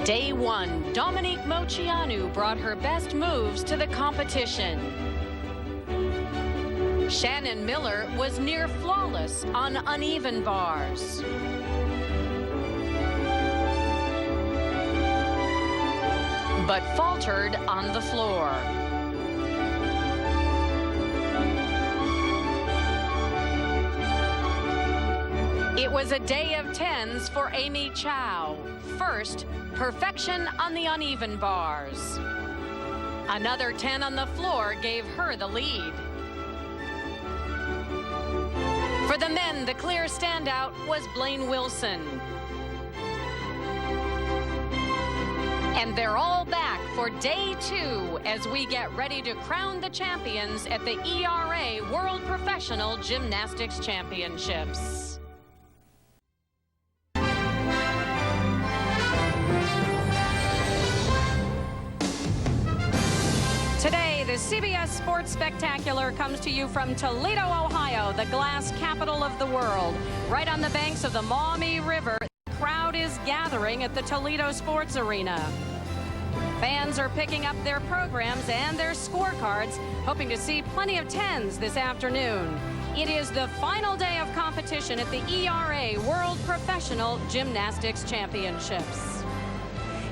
Day one, Dominique Moceanu brought her best moves to the competition. Shannon Miller was near flawless on uneven bars. But faltered on the floor. It was a day of tens for Amy Chow. First, perfection on the uneven bars. Another 10 on the floor gave her the lead. For the men, the clear standout was Blaine Wilson. And they're all back for day two as we get ready to crown the champions at the ERA World Professional Gymnastics Championships. Today, the CBS Sports Spectacular comes to you from Toledo, Ohio, the glass capital of the world. Right on the banks of the Maumee River, the crowd is gathering at the Toledo Sports Arena. Fans are picking up their programs and their scorecards, hoping to see plenty of tens this afternoon. It is the final day of competition at the ERA World Professional Gymnastics Championships.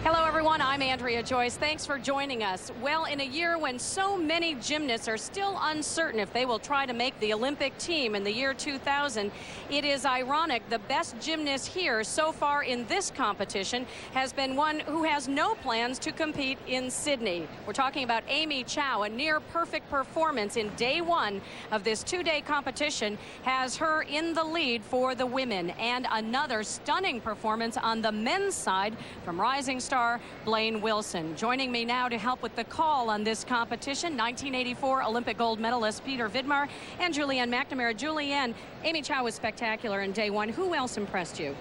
Hello, everyone. I'm Andrea Joyce. Thanks for joining us. Well, in a year when so many gymnasts are still uncertain if they will try to make the Olympic team in the year 2000, it is ironic the best gymnast here so far in this competition has been one who has no plans to compete in Sydney. We're talking about Amy Chow. A near-perfect performance in day one of this two-day competition has her in the lead for the women. And another stunning performance on the men's side from rising star Blaine Wilson. Joining me now to help with the call on this competition, 1984 Olympic gold medalist Peter Vidmar and Julianne McNamara. Julianne, Amy Chow was spectacular in day one. Who else impressed you?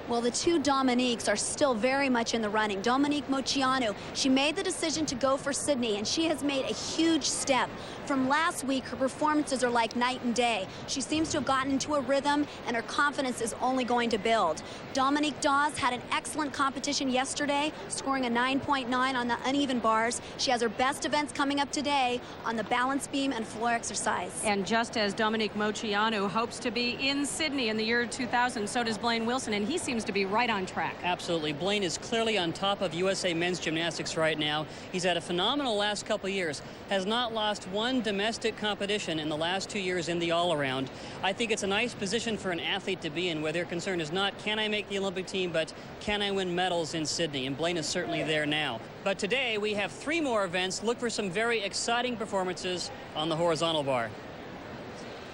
Well, the two Dominiques are still very much in the running. Dominique Moceanu, she made the decision to go for Sydney, and she has made a huge step. From last week, her performances are like night and day. She seems to have gotten into a rhythm, and her confidence is only going to build. Dominique Dawes had an excellent competition yesterday, scoring a 9.9 on the uneven bars. She has her best events coming up today on the balance beam and floor exercise. And just as Dominique Moceanu hopes to be in Sydney in the year 2000, so does Blaine Wilson, and he seems to be right on track. Absolutely. Blaine is clearly on top of USA men's gymnastics right now. He's had a phenomenal last couple of years, has not lost one domestic competition in the last 2 years in the all-around. I think it's a nice position for an athlete to be in, where their concern is not, can I make the Olympic team, but can I win medals in Sydney? And Blaine is certainly there now. But today we have 3 more events. Look for some very exciting performances on the horizontal bar.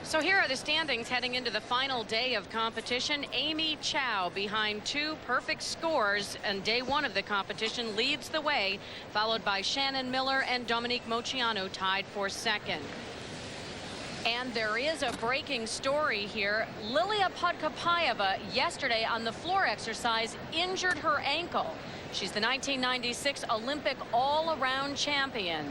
So here are the standings heading into the final day of competition. Amy Chow, behind 2 perfect scores on day one of the competition, leads the way, followed by Shannon Miller and Dominique Moceanu tied for second. And there is a breaking story here. Lilia Podkopayeva yesterday on the floor exercise injured her ankle. She's the 1996 Olympic all-around champion.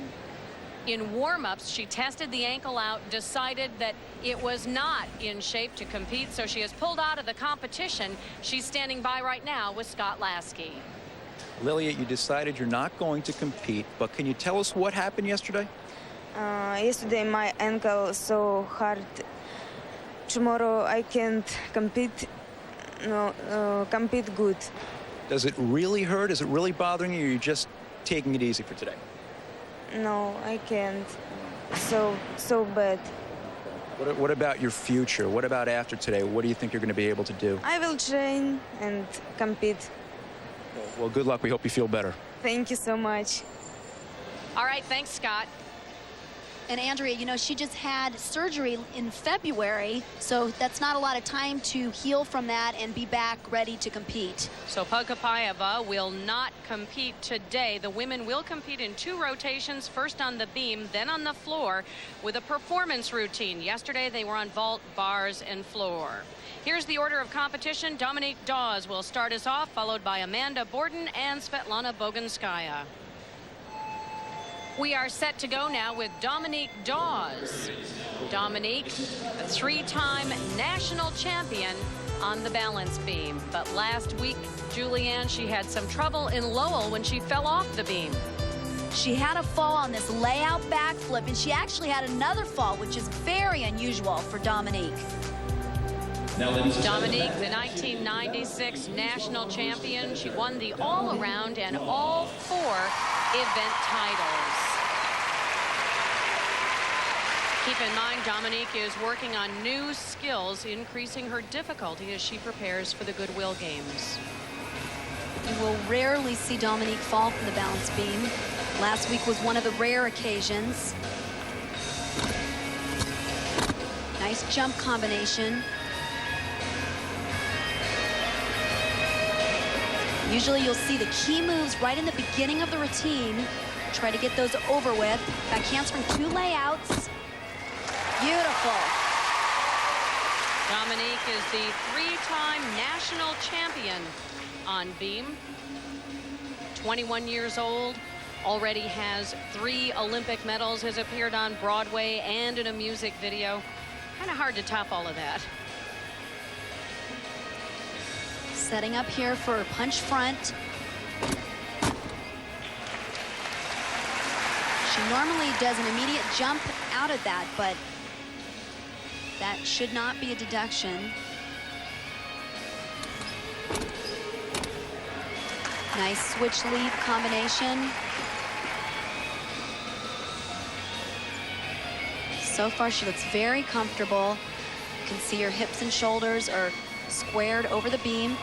In warm-ups, she tested the ankle out, decided that it was not in shape to compete, so she is pulled out of the competition. She's standing by right now with Scott Lasky. Lilia, you decided you're not going to compete, but can you tell us what happened yesterday? Yesterday my ankle so hard. Tomorrow I can't compete. Compete good. Does it really hurt? Is it really bothering you, or are you just taking it easy for today? No, I can't. So bad. What about your future? What about after today? What do you think you're going to be able to do? I will train and compete. Well, good luck. We hope you feel better. Thank you so much. All right, thanks, Scott. And Andrea, you know, she just had surgery in February, so that's not a lot of time to heal from that and be back ready to compete. So Podkopayeva will not compete today. The women will compete in 2 rotations, first on the beam, then on the floor, with a performance routine. Yesterday they were on vault, bars, and floor. Here's the order of competition. Dominique Dawes will start us off, followed by Amanda Borden and Svetlana Boganskaya. We are set to go now with Dominique Dawes. Dominique, a 3-time national champion, on the balance beam. But last week, Julianne, she had some trouble in Lowell when she fell off the beam. She had a fall on this layout backflip, and she actually had another fall, which is very unusual for Dominique. Dominique, the 1996 national champion. She won the all-around and all 4 event titles. Keep in mind, Dominique is working on new skills, increasing her difficulty as she prepares for the Goodwill Games. You will rarely see Dominique fall from the balance beam. Last week was one of the rare occasions. Nice jump combination. Usually you'll see the key moves right in the beginning of the routine. Try to get those over with. Back handspring 2 layouts. Beautiful. Dominique is the 3-time national champion on beam. 21 years old, already has 3 Olympic medals, has appeared on Broadway and in a music video. Kind of hard to top all of that. Setting up here for punch front. She normally does an immediate jump out of that, but that should not be a deduction. Nice switch lead combination. So far, she looks very comfortable. You can see her hips and shoulders are squared over the beam.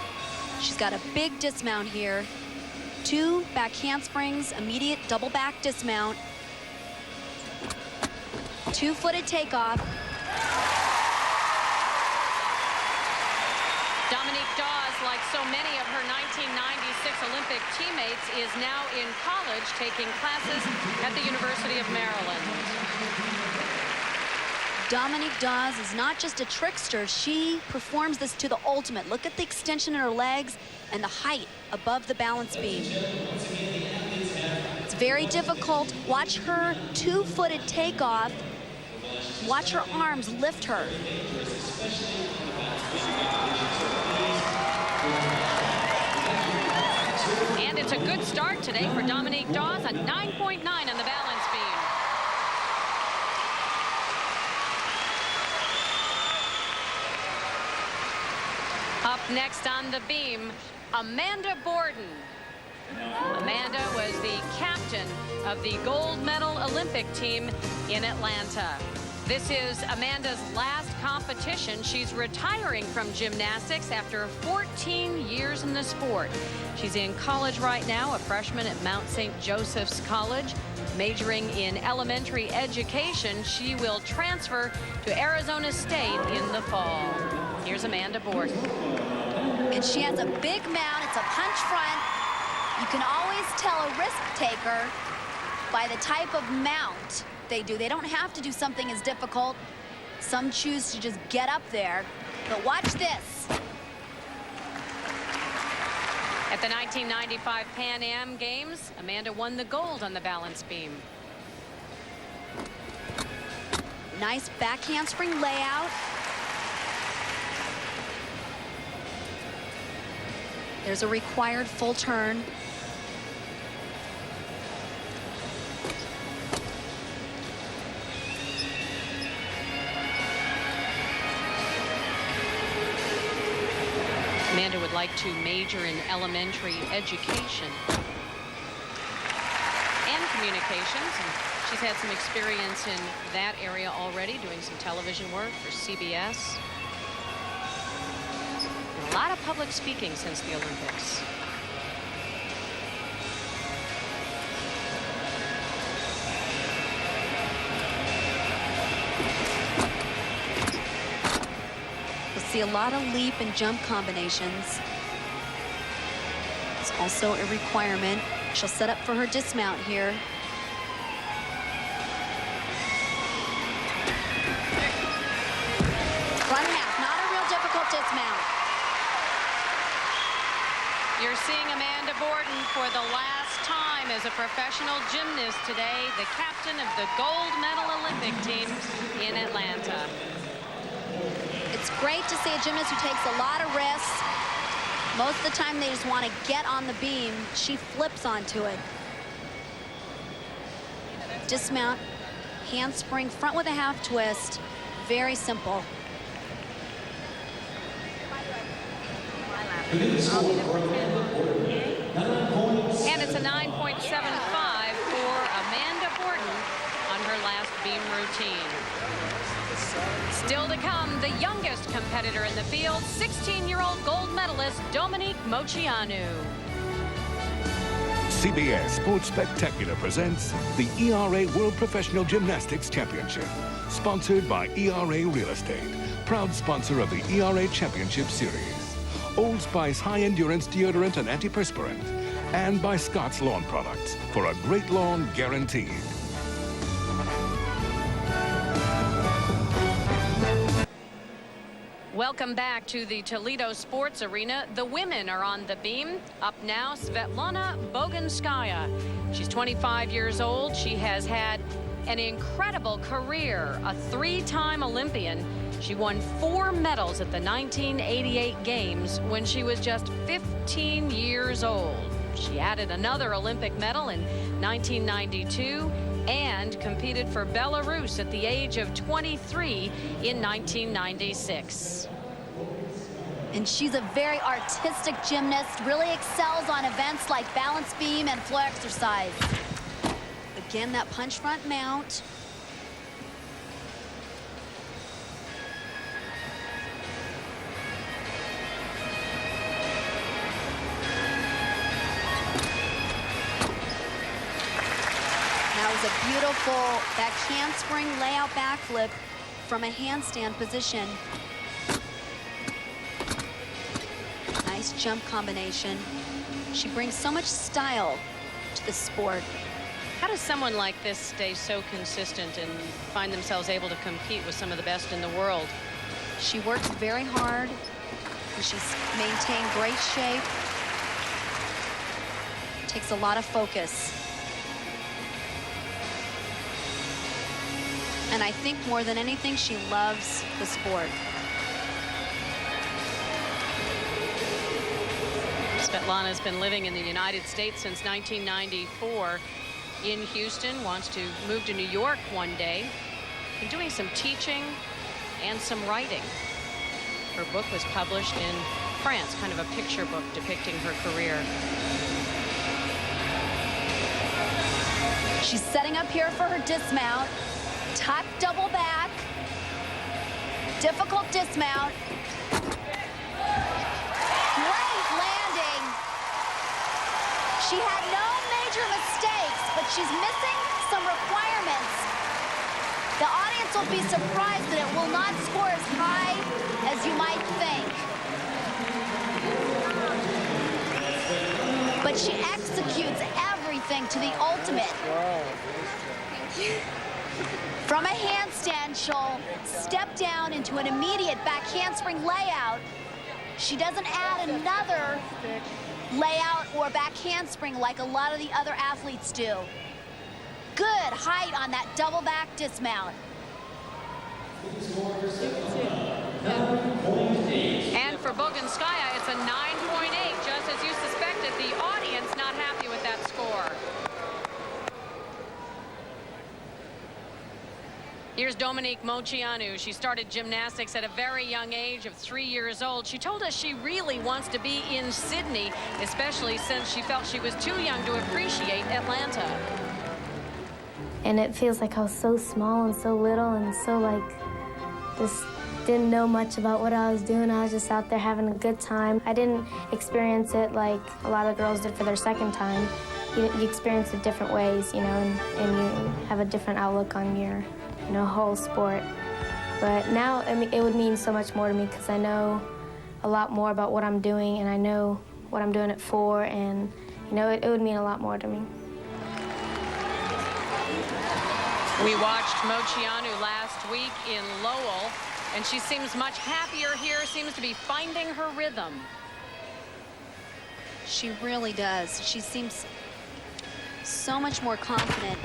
She's got a big dismount here. 2 back handsprings, immediate double back dismount. 2-footed takeoff. Dominique Dawes, like so many of her 1996 Olympic teammates, is now in college taking classes at the University of Maryland. Dominique Dawes is not just a trickster, she performs this to the ultimate. Look at the extension in her legs and the height above the balance beam. It's very difficult. Watch her 2-footed takeoff. Watch her arms lift her. And it's a good start today for Dominique Dawes, a 9.9 on the balance beam. Up next on the beam, Amanda Borden. Amanda was the captain of the gold medal Olympic team in Atlanta. This is Amanda's last competition. She's retiring from gymnastics after 14 years in the sport. She's in college right now, a freshman at Mount St. Joseph's College, majoring in elementary education. She will transfer to Arizona State in the fall. Here's Amanda Borden. And she has a big mount. It's a punch front. You can always tell a risk taker by the type of mount they do. They don't have to do something as difficult. Some choose to just get up there. But watch this. At the 1995 Pan Am Games, Amanda won the gold on the balance beam. Nice back handspring layout. There's a required full turn. Amanda would like to major in elementary education and communications, and she's had some experience in that area already, doing some television work for CBS. And a lot of public speaking since the Olympics. See a lot of leap and jump combinations. It's also a requirement. She'll set up for her dismount here. Front half, not a real difficult dismount. You're seeing Amanda Borden for the last time as a professional gymnast today, the captain of the gold medal Olympic team in Atlanta. It's great to see a gymnast who takes a lot of risks. Most of the time they just want to get on the beam. She flips onto it. Dismount, handspring, front with a half twist. Very simple. And it's a 9.75 for Amanda Horton on her last beam routine. Still to come, the youngest competitor in the field, 16-year-old gold medalist Dominique Moceanu. CBS Sports Spectacular presents the ERA World Professional Gymnastics Championship, sponsored by ERA Real Estate, proud sponsor of the ERA Championship Series, Old Spice high-endurance deodorant and antiperspirant, and by Scott's Lawn Products for a great lawn guaranteed. Welcome back to the Toledo Sports Arena. The women are on the beam. Up now, Svetlana Boginskaya. She's 25 years old. She has had an incredible career, a three-time Olympian. She won 4 medals at the 1988 Games when she was just 15 years old. She added another Olympic medal in 1992 and competed for Belarus at the age of 23 in 1996. And she's a very artistic gymnast, really excels on events like balance beam and floor exercise. Again, that punch front mount. That was a beautiful back handspring layout backflip from a handstand position. Nice jump combination. She brings so much style to the sport. How does someone like this stay so consistent and find themselves able to compete with some of the best in the world? She works very hard, and she's maintained great shape. Takes a lot of focus. And I think more than anything, she loves the sport. Svetlana's been living in the United States since 1994 in Houston, wants to move to New York one day, and doing some teaching and some writing. Her book was published in France, kind of a picture book depicting her career. She's setting up here for her dismount. Tuck double back. Difficult dismount. Great landing. She had no major mistakes, but she's missing some requirements. The audience will be surprised that it will not score as high as you might think. But she executes everything to the ultimate. Thank you. From a handstand, she'll step down into an immediate back handspring layout. She doesn't add another layout or back handspring like a lot of the other athletes do. Good height on that double back dismount. And for Boginskaya, it's a 9.8, just as you suspected. The audience not happy with that score. Here's Dominique Moceanu. She started gymnastics at a very young age of 3 years old. She told us she really wants to be in Sydney, especially since she felt she was too young to appreciate Atlanta. And it feels like I was so small and so little and so just didn't know much about what I was doing. I was just out there having a good time. I didn't experience it like a lot of girls did for their second time. You experience it different ways, and you have a different outlook on your whole sport. But now, it would mean so much more to me because I know a lot more about what I'm doing, and I know what I'm doing it for, and it would mean a lot more to me. We watched Moceanu last week in Lowell, and she seems much happier here, seems to be finding her rhythm. She really does. She seems so much more confident.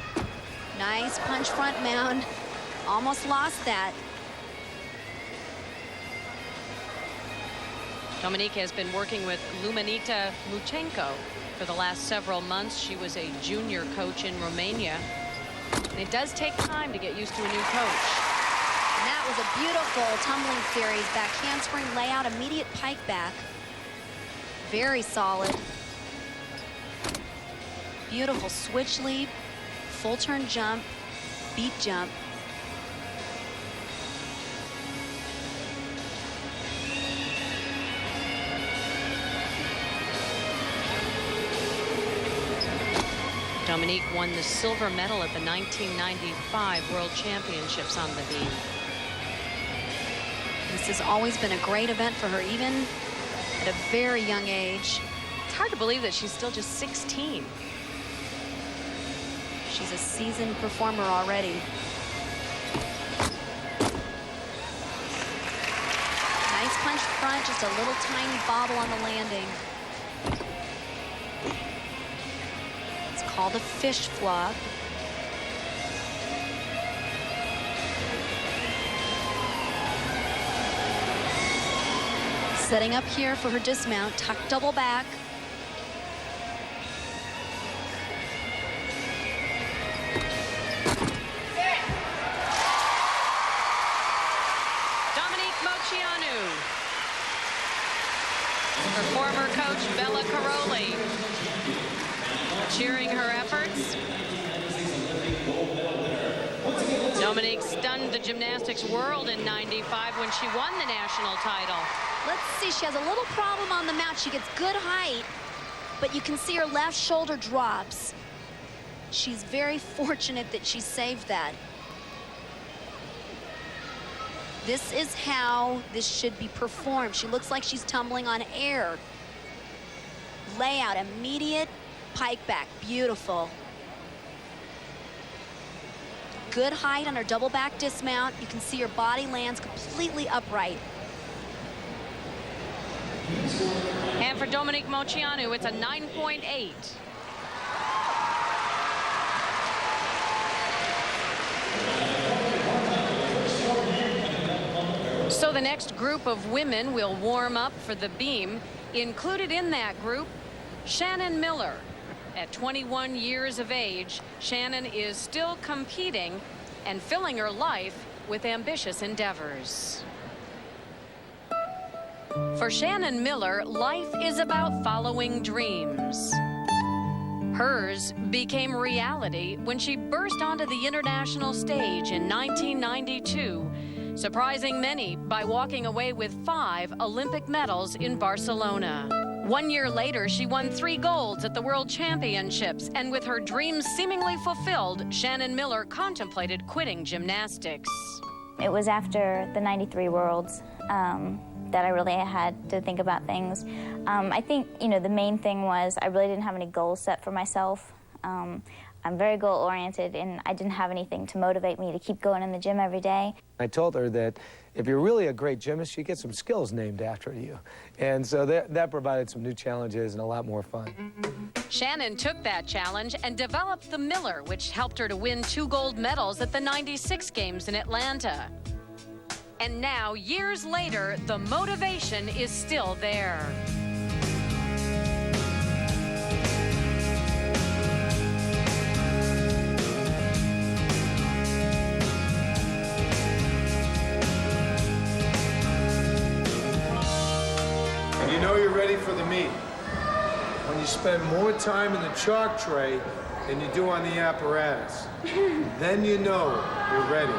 Nice punch front mount. Almost lost that. Dominique has been working with Luminita Muchenko for the last several months. She was a junior coach in Romania. And it does take time to get used to a new coach. And that was a beautiful tumbling series. Back handspring layout, immediate pike back. Very solid. Beautiful switch leap, full turn jump, beat jump. Dominique won the silver medal at the 1995 World Championships on the beam. This has always been a great event for her, even at a very young age. It's hard to believe that she's still just 16. She's a seasoned performer already. Nice punch front, just a little tiny bobble on the landing. It's called a fish flop. Setting up here for her dismount, tuck double back. Her former coach, Bella Caroli, cheering her efforts. Dominique stunned the gymnastics world in '95 when she won the national title. Let's see, she has a little problem on the mount. She gets good height, but you can see her left shoulder drops. She's very fortunate that she saved that. This is how this should be performed. She looks like she's tumbling on air. Layout, immediate pike back, beautiful. Good height on her double back dismount. You can see her body lands completely upright. And for Dominique Moceanu, it's a 9.8. So the next group of women will warm up for the beam. Included in that group, Shannon Miller. At 21 years of age, Shannon is still competing and filling her life with ambitious endeavors. For Shannon Miller, life is about following dreams. Hers became reality when she burst onto the international stage in 1992, surprising many by walking away with 5 Olympic medals in Barcelona. 1 year later, she won 3 golds at the World Championships, and with her dreams seemingly fulfilled, Shannon Miller contemplated quitting gymnastics. It was after the '93 Worlds that I really had to think about things. I think, the main thing was I really didn't have any goals set for myself. I'm very goal-oriented, and I didn't have anything to motivate me to keep going in the gym every day. I told her that if you're really a great gymnast, you get some skills named after you. And so that provided some new challenges and a lot more fun. Shannon took that challenge and developed the Miller, which helped her to win 2 gold medals at the '96 Games in Atlanta. And now, years later, the motivation is still there. You know you're ready for the meet when you spend more time in the chalk tray than you do on the apparatus. Then you know you're ready.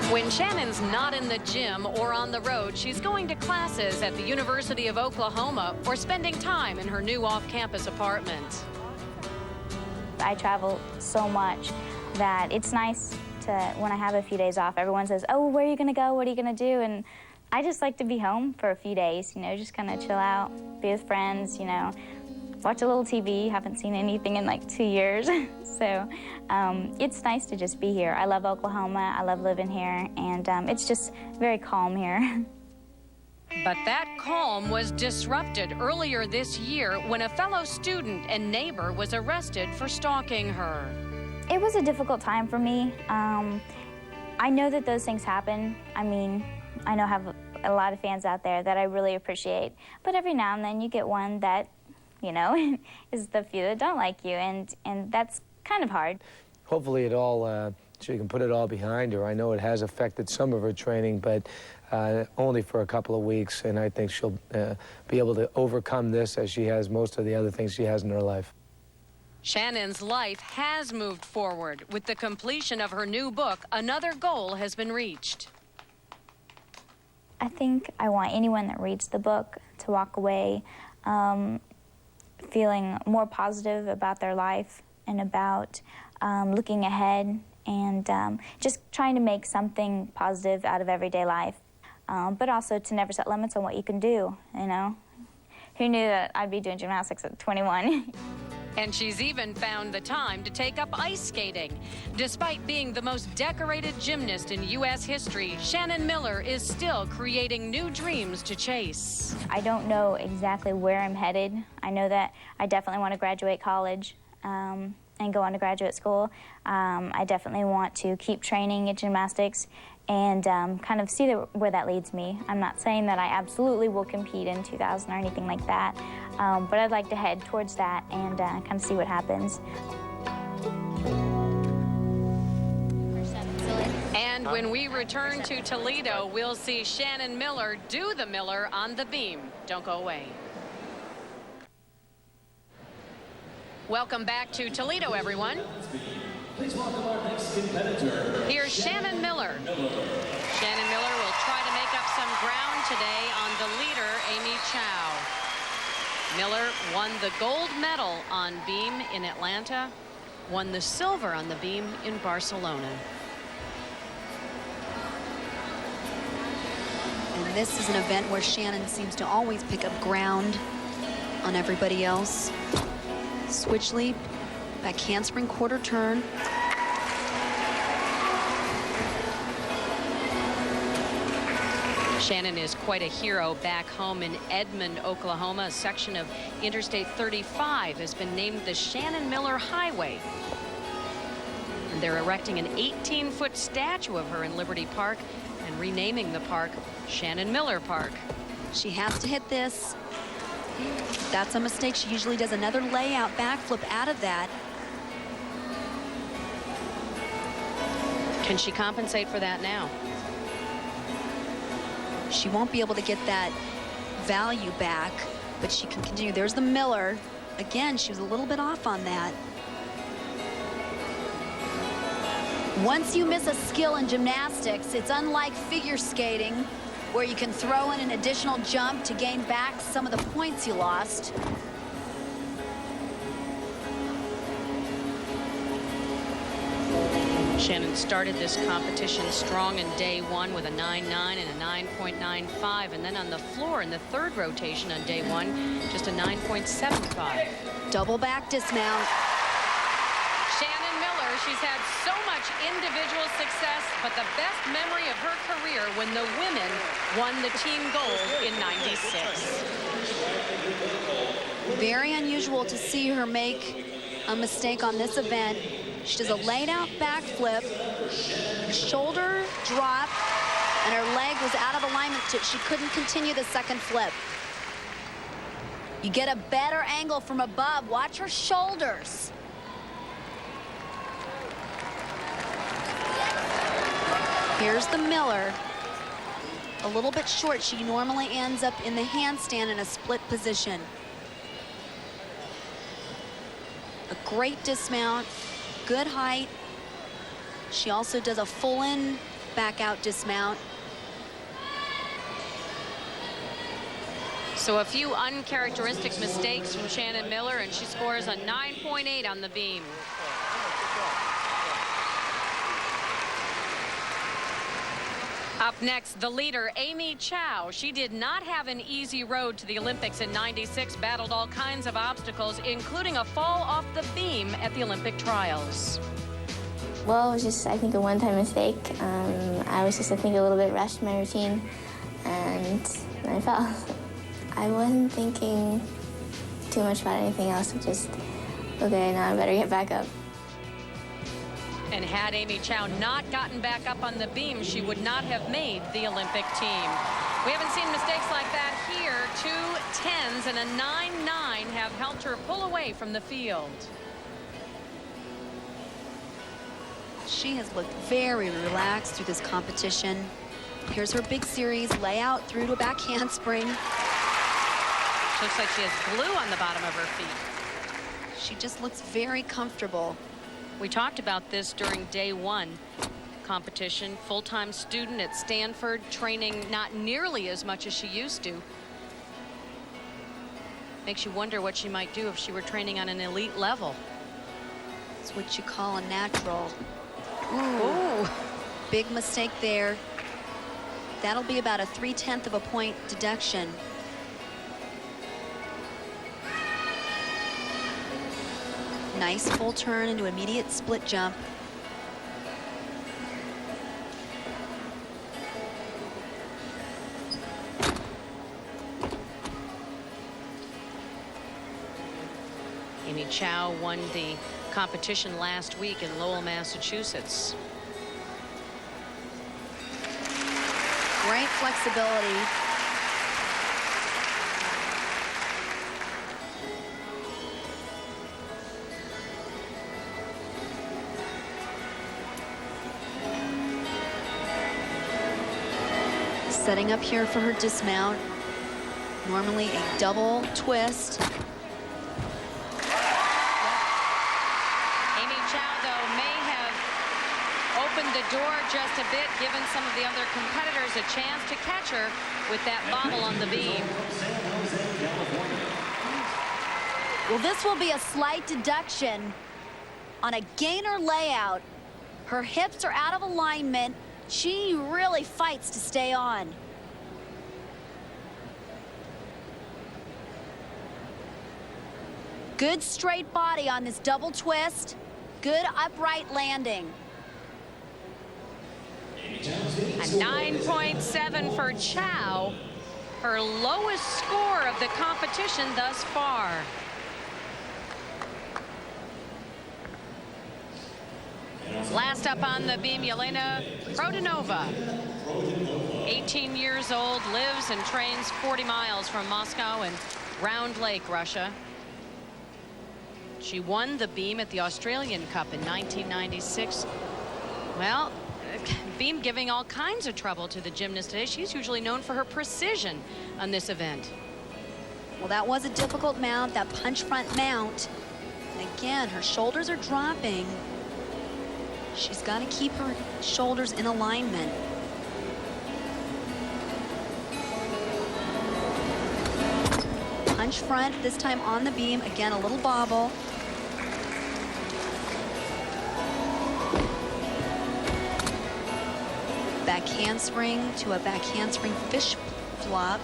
When Shannon's not in the gym or on the road, she's going to classes at the University of Oklahoma or spending time in her new off-campus apartment. I travel so much that it's nice to, when I have a few days off, everyone says, oh, where are you gonna go? What are you gonna do? And I just like to be home for a few days, just kind of chill out, be with friends, watch a little TV. Haven't seen anything in like 2 years. So it's nice to just be here. I love Oklahoma. I love living here, and it's just very calm here. But that calm was disrupted earlier this year when a fellow student and neighbor was arrested for stalking her. It was a difficult time for me. I know that those things happen. I mean, I know have a lot of fans out there that I really appreciate. But every now and then you get one that, you know, is the few that don't like you, and that's kind of hard. Hopefully it all, she can put it all behind her. I know it has affected some of her training, but only for a couple of weeks, and I think she'll be able to overcome this as she has most of the other things she has in her life. Shannon's life has moved forward. With the completion of her new book, another goal has been reached. I think I want anyone that reads the book to walk away feeling more positive about their life and about looking ahead and just trying to make something positive out of everyday life, but also to never set limits on what you can do, you know? Who knew that I'd be doing gymnastics at 21? And she's even found the time to take up ice skating. Despite being the most decorated gymnast in U.S. history, Shannon Miller is still creating new dreams to chase. I don't know exactly where I'm headed. I know that I definitely want to graduate college and go on to graduate school. I definitely want to keep training at gymnastics and kind of see where that leads me. I'm not saying that I absolutely will compete in 2000 or anything like that, but I'd like to head towards that and kind of see what happens. And when we return to Toledo, we'll see Shannon Miller do the Miller on the beam. Don't go away. Welcome back to Toledo, everyone. Please welcome our next competitor. Here's Shannon Miller. Shannon Miller will try to make up some ground today on the leader, Amy Chow. Miller won the gold medal on beam in Atlanta, won the silver on the beam in Barcelona. And this is an event where Shannon seems to always pick up ground on everybody else. Switch leap, back handspring quarter turn. Shannon is quite a hero back home in Edmond, Oklahoma. A section of Interstate 35 has been named the Shannon Miller Highway. And they're erecting an 18-foot statue of her in Liberty Park and renaming the park Shannon Miller Park. She has to hit this. That's a mistake. She usually does another layout backflip out of that. Can she compensate for that now? She won't be able to get that value back, but she can continue. There's the Miller. Again, she was a little bit off on that. Once you miss a skill in gymnastics, it's unlike figure skating, where you can throw in an additional jump to gain back some of the points you lost. Shannon started this competition strong in day one with a 9.9 and a 9.95, and then on the floor in the third rotation on day one, just a 9.75. Double back dismount. Shannon Miller, she's had so much individual success, but the best memory of her career when the women won the team gold in '96. Very unusual to see her make a mistake on this event. She does a laid out backflip, shoulder drop, and her leg was out of alignment. She couldn't continue the second flip. You get a better angle from above. Watch her shoulders. Here's the Miller. A little bit short. She normally ends up in the handstand in a split position. A great dismount, good height. She also does a full in back out dismount. So a few uncharacteristic mistakes from Shannon Miller, and she scores a 9.8 on the beam. Up next, the leader, Amy Chow. She did not have an easy road to the Olympics in '96, battled all kinds of obstacles, including a fall off the beam at the Olympic trials. Well, it was just, I think, a one-time mistake. I was just, I think, a little bit rushed in my routine, and I fell. I wasn't thinking too much about anything else. Just, okay, now I better get back up. And had Amy Chow not gotten back up on the beam, she would not have made the Olympic team. We haven't seen mistakes like that here. 2 10s and a 9-9 have helped her pull away from the field. She has looked very relaxed through this competition. Here's her big series layout through to a back handspring. She looks like she has glue on the bottom of her feet. She just looks very comfortable. We talked about this during day 1 competition. Full-time student at Stanford, training not nearly as much as she used to. Makes you wonder what she might do if she were training on an elite level. It's what you call a natural. Ooh. Big mistake there. That'll be about a 3/10 of a point deduction. Nice full turn into immediate split jump. Amy Chow won the competition last week in Lowell, Massachusetts. Great flexibility. Setting up here for her dismount. Normally a double twist. The door just a bit, given some of the other competitors a chance to catch her with that bobble on the beam. Well, this will be a slight deduction on a gainer layout. Her hips are out of alignment. She really fights to stay on. Good straight body on this double twist. Good upright landing. A 9.7 for Chow, her lowest score of the competition thus far. Last up on the beam, Yelena Prodanova. 18 years old, lives and trains 40 miles from Moscow and Round Lake, Russia. She won the beam at the Australian Cup in 1996. Well, beam giving all kinds of trouble to the gymnast today. She's usually known for her precision on this event. Well, that was a difficult mount, that punch front mount. And again, her shoulders are dropping. She's got to keep her shoulders in alignment. Punch front, this time on the beam. Again, a little bobble. Back handspring to a back handspring fish flop.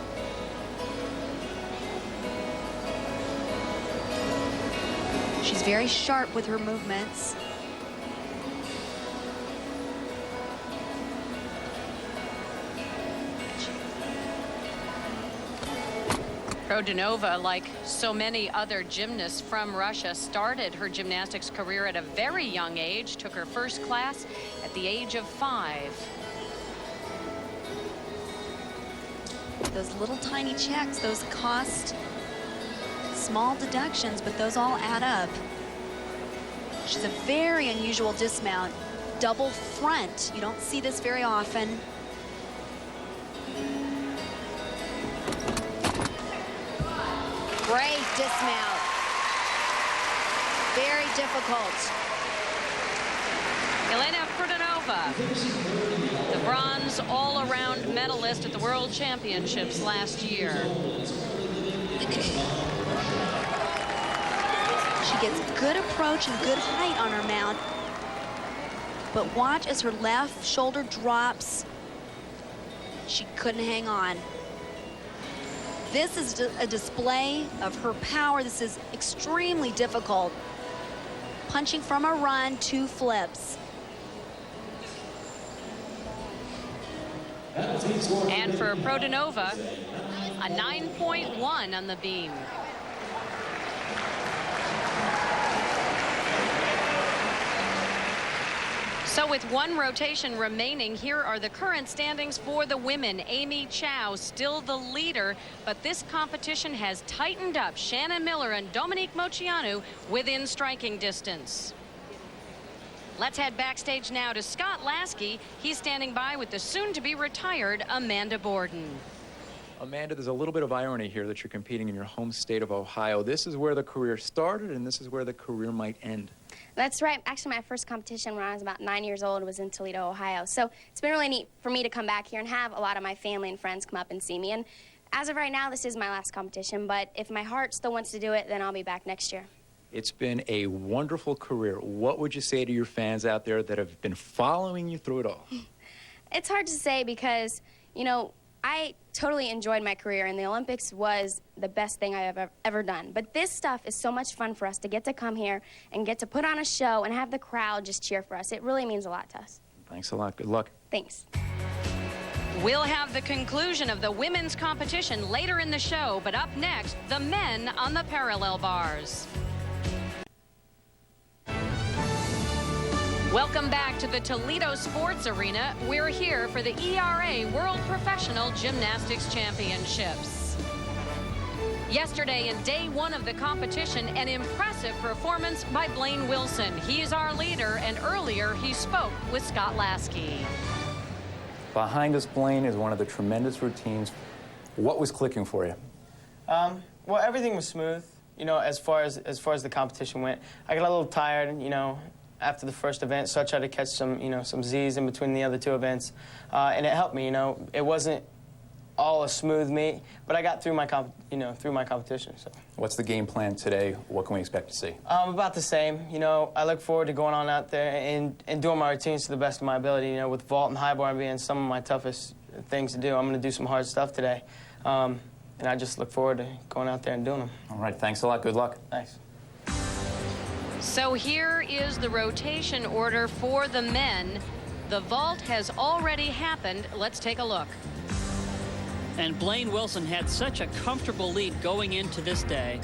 She's very sharp with her movements. Prodanova, like so many other gymnasts from Russia, started her gymnastics career at a very young age, took her first class at the age of 5. Those little tiny checks, those cost small deductions, but those all add up. She's a very unusual dismount. Double front. You don't see this very often. Great dismount. Very difficult. Yelena Prodanova, the bronze all-around medalist at the World Championships last year. She gets good approach and good height on her mount. But watch as her left shoulder drops. She couldn't hang on. This is a display of her power. This is extremely difficult. Punching from a run, 2 flips. And for Prodanova, a 9.1 on the beam. So with one rotation remaining, here are the current standings for the women. Amy Chow still the leader, but this competition has tightened up. Shannon Miller and Dominique Moceanu within striking distance. Let's head backstage now to Scott Lasky. He's standing by with the soon-to-be retired Amanda Borden. Amanda, there's a little bit of irony here that you're competing in your home state of Ohio. This is where the career started, and this is where the career might end. That's right. Actually, my first competition when I was about 9 years old was in Toledo, Ohio. So it's been really neat for me to come back here and have a lot of my family and friends come up and see me. And as of right now, this is my last competition. But if my heart still wants to do it, then I'll be back next year. It's been a wonderful career. What would you say to your fans out there that have been following you through it all? It's hard to say because, you know, I totally enjoyed my career, and the Olympics was the best thing I've ever done. But this stuff is so much fun for us to get to come here and get to put on a show and have the crowd just cheer for us. It really means a lot to us. Thanks a lot. Good luck. Thanks. We'll have the conclusion of the women's competition later in the show, but up next, the men on the parallel bars. Welcome back to the Toledo Sports Arena. We're here for the ERA World Professional Gymnastics Championships. Yesterday, in day one of the competition, an impressive performance by Blaine Wilson. He's our leader, and earlier he spoke with Scott Lasky. Behind us, Blaine, is one of the tremendous routines. What was clicking for you? Well, everything was smooth, you know, as far as the competition went. I got a little tired, you know, after the first event, so I tried to catch some, you know, some Z's in between the other two events, and it helped me. You know, it wasn't all a smooth meet, but I got through my competition. So. What's the game plan today? What can we expect to see? About the same. You know, I look forward to going on out there and doing my routines to the best of my ability. You know, with vault and high bar being some of my toughest things to do, I'm going to do some hard stuff today, and I just look forward to going out there and doing them. All right. Thanks a lot. Good luck. Thanks. So here is the rotation order for the men. The vault has already happened. Let's take a look. And Blaine Wilson had such a comfortable lead going into this day.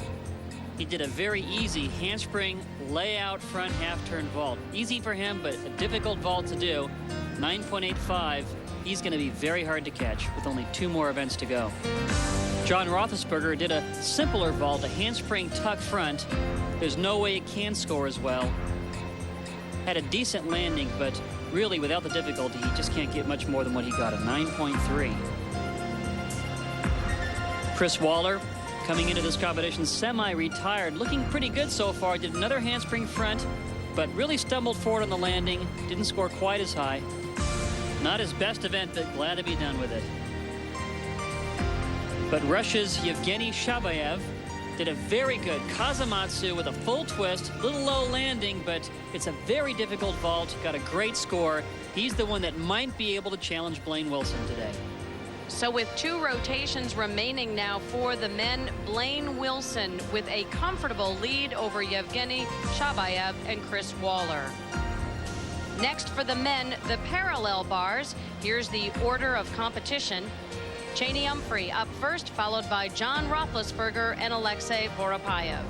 He did a very easy handspring layout front half-turn vault. Easy for him, but a difficult vault to do. 9.85. He's going to be very hard to catch with only 2 more events to go. John Roethlisberger did a simpler vault, a handspring tuck front. There's no way he can score as well. Had a decent landing, but really without the difficulty, he just can't get much more than what he got, a 9.3. Chris Waller, coming into this competition, semi-retired, looking pretty good so far. Did another handspring front, but really stumbled forward on the landing. Didn't score quite as high. Not his best event, but glad to be done with it. But Russia's Yevgeny Shabayev did a very good Kazamatsu with a full twist, little low landing, but it's a very difficult vault, got a great score. He's the one that might be able to challenge Blaine Wilson today. So with 2 rotations remaining now for the men, Blaine Wilson with a comfortable lead over Yevgeny Shabayev and Chris Waller. Next for the men, the parallel bars. Here's the order of competition. Cheney Humphrey up first, followed by John Roethlisberger and Alexei Voropayev.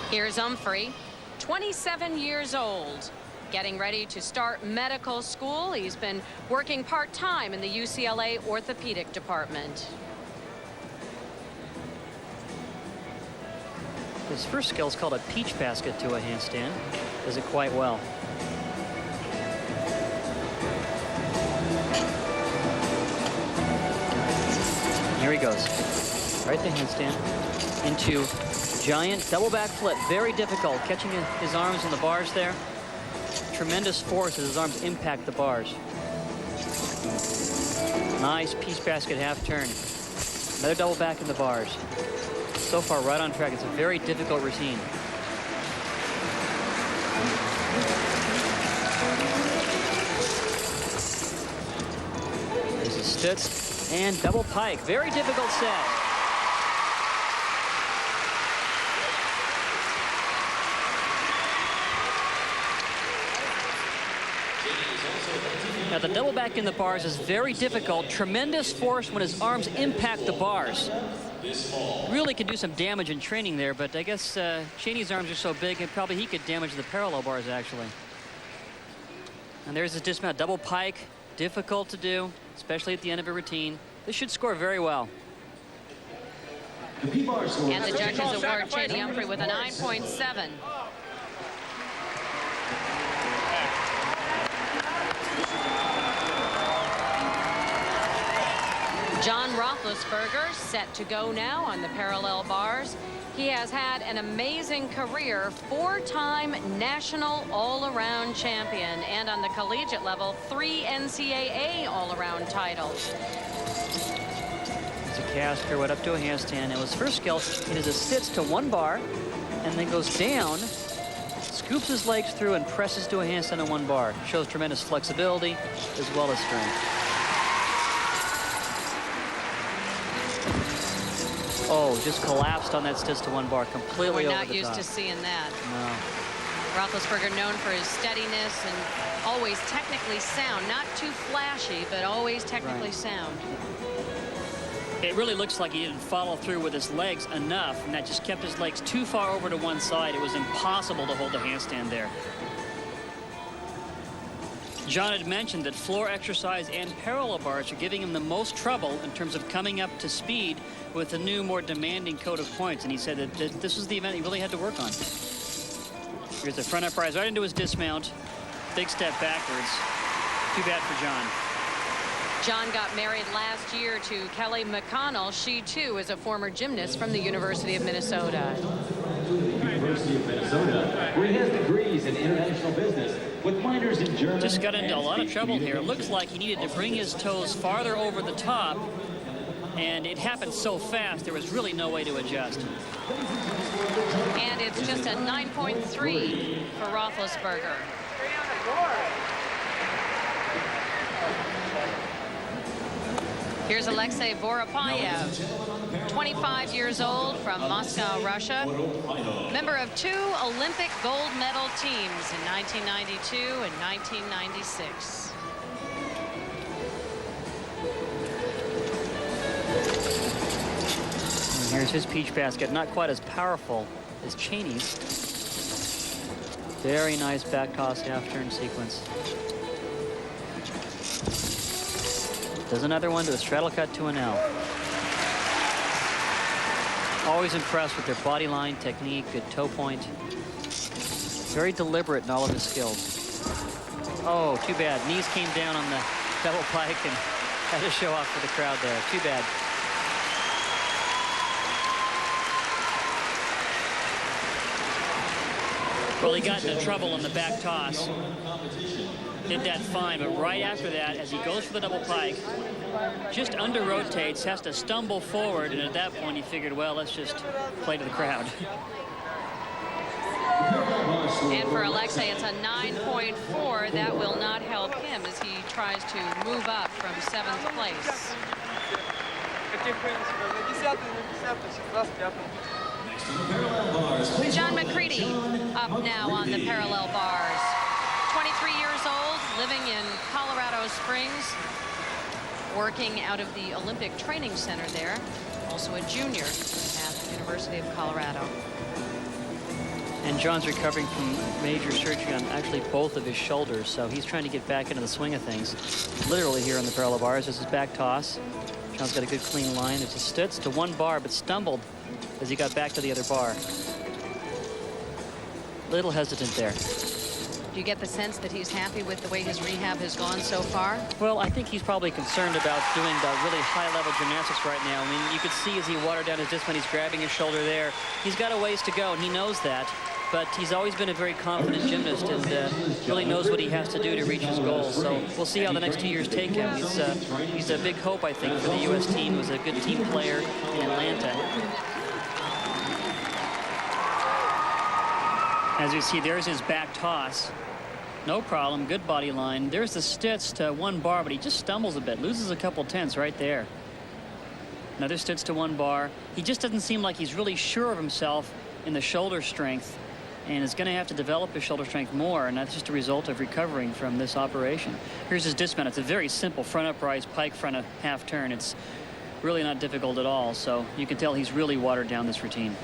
Here's Humphrey, 27 years old, getting ready to start medical school. He's been working part-time in the UCLA orthopedic department. His first skill is called a peach basket to a handstand. Does it quite well. Here he goes. Right to handstand. Into giant double back flip. Very difficult. Catching his arms in the bars there. Tremendous force as his arms impact the bars. Nice peach basket half turn. Another double back in the bars. So far right on track. It's a very difficult routine. There's a stutz. And double pike, very difficult set. Now the double back in the bars is very difficult. Tremendous force when his arms impact the bars. really could do some damage in training there, but I guess Cheney's arms are so big and probably he could damage the parallel bars actually. And there's his dismount double pike, difficult to do, especially at the end of a routine. This should score very well. And the judges award Cheney Humphrey with a 9.7. John Roethlisberger set to go now on the parallel bars. He has had an amazing career, 4-time national all-around champion, and on the collegiate level, 3 NCAA all-around titles. It's a cast pirouette up to a handstand. It was first skill. It is a sits to 1 bar and then goes down, scoops his legs through and presses to a handstand on 1 bar. Shows tremendous flexibility as well as strength. Oh, just collapsed on that stitch to 1 bar, completely over the top. We're not used to seeing that. No. Roethlisberger known for his steadiness and always technically sound. Not too flashy, but always technically sound. It really looks like he didn't follow through with his legs enough, and that just kept his legs too far over to one side. It was impossible to hold the handstand there. John had mentioned that floor exercise and parallel bars are giving him the most trouble in terms of coming up to speed with the new, more demanding code of points. And he said that this was the event he really had to work on. Here's the front uprise right into his dismount. Big step backwards. Too bad for John. John got married last year to Kelly McConnell. She, too, is a former gymnast from the University of Minnesota. University of Minnesota, where he has degrees in international business with minors in German. Just got into a lot of trouble here. It looks like he needed to bring his toes farther over the top, and it happened so fast there was really no way to adjust. And it's just a 9.3 for Roethlisberger. Here's Alexei Voropayev, 25 years old, from Moscow, Russia. Member of 2 Olympic gold medal teams in 1992 and 1996. And here's his peach basket, not quite as powerful as Cheney's. Very nice back toss half turn sequence. Does another one to a straddle cut to an L. Always impressed with their body line, technique, good toe point. Very deliberate in all of his skills. Oh, too bad. Knees came down on the double pike and had to show off for the crowd there. Too bad. Well, he got into trouble on the back toss. Did that fine, but right after that, as he goes for the double pike, just under rotates, has to stumble forward, and at that point he figured, well, let's just play to the crowd. And for Alexei, it's a 9.4. That will not help him as he tries to move up from 7th place. John McCready up now on the parallel bars. 23 years old, living in Colorado Springs, working out of the Olympic Training Center there. Also a junior at the University of Colorado. And John's recovering from major surgery on actually both of his shoulders, so he's trying to get back into the swing of things. Literally here on the parallel bars. This is back toss. John's got a good clean line. It's a stutz to 1 bar, but stumbled as he got back to the other bar. Little hesitant there. Do you get the sense that he's happy with the way his rehab has gone so far? Well, I think he's probably concerned about doing the really high-level gymnastics right now. I mean, you could see as he watered down his disc when he's grabbing his shoulder there. He's got a ways to go, and he knows that. But he's always been a very confident gymnast and really knows what he has to do to reach his goals. So we'll see how the next 2 years take him. He's a big hope, I think, for the U.S. team. He was a good team player in Atlanta. As you see, there's his back toss. No problem, good body line. There's the stitch to 1 bar, but he just stumbles a bit, loses a couple tenths right there. Another stitch to 1 bar. He just doesn't seem like he's really sure of himself in the shoulder strength, and is going to have to develop his shoulder strength more, and that's just a result of recovering from this operation. Here's his dismount. It's a very simple front uprise pike front of half turn. It's really not difficult at all. So you can tell he's really watered down this routine.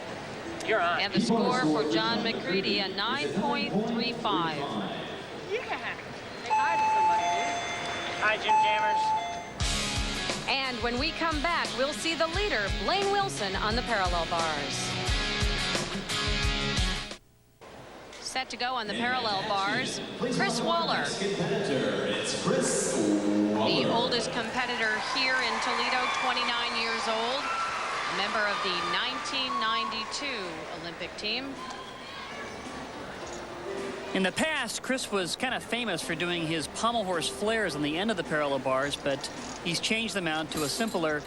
You're on. And the score for John McCready, a 9.35. Yeah. Say hi to somebody, dude. Hi, Gym Jammers. And when we come back, we'll see the leader, Blaine Wilson, on the parallel bars. Set to go on the parallel bars, Chris Waller. The oldest competitor here in Toledo, 29 years old. Member of the 1992 Olympic team. In the past, Chris was kind of famous for doing his pommel horse flares on the end of the parallel bars, but he's changed them out to a simpler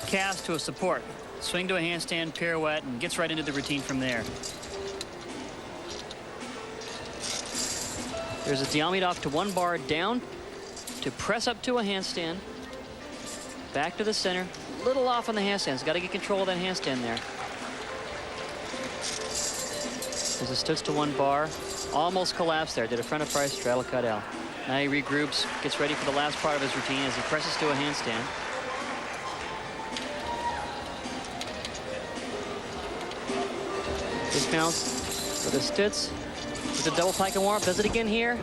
cast to a support. Swing to a handstand, pirouette, and gets right into the routine from there. There's a Diamidov to one bar down to press up to a handstand. Back to the center. A little off on the handstands. Got to get control of that handstand there. There's a stutz to one bar. Almost collapsed there. Did a front of price straddle cut L. Now he regroups, gets ready for the last part of his routine as he presses to a handstand. Dismounts with a stutz. With a double pike and warm up. Does it again here.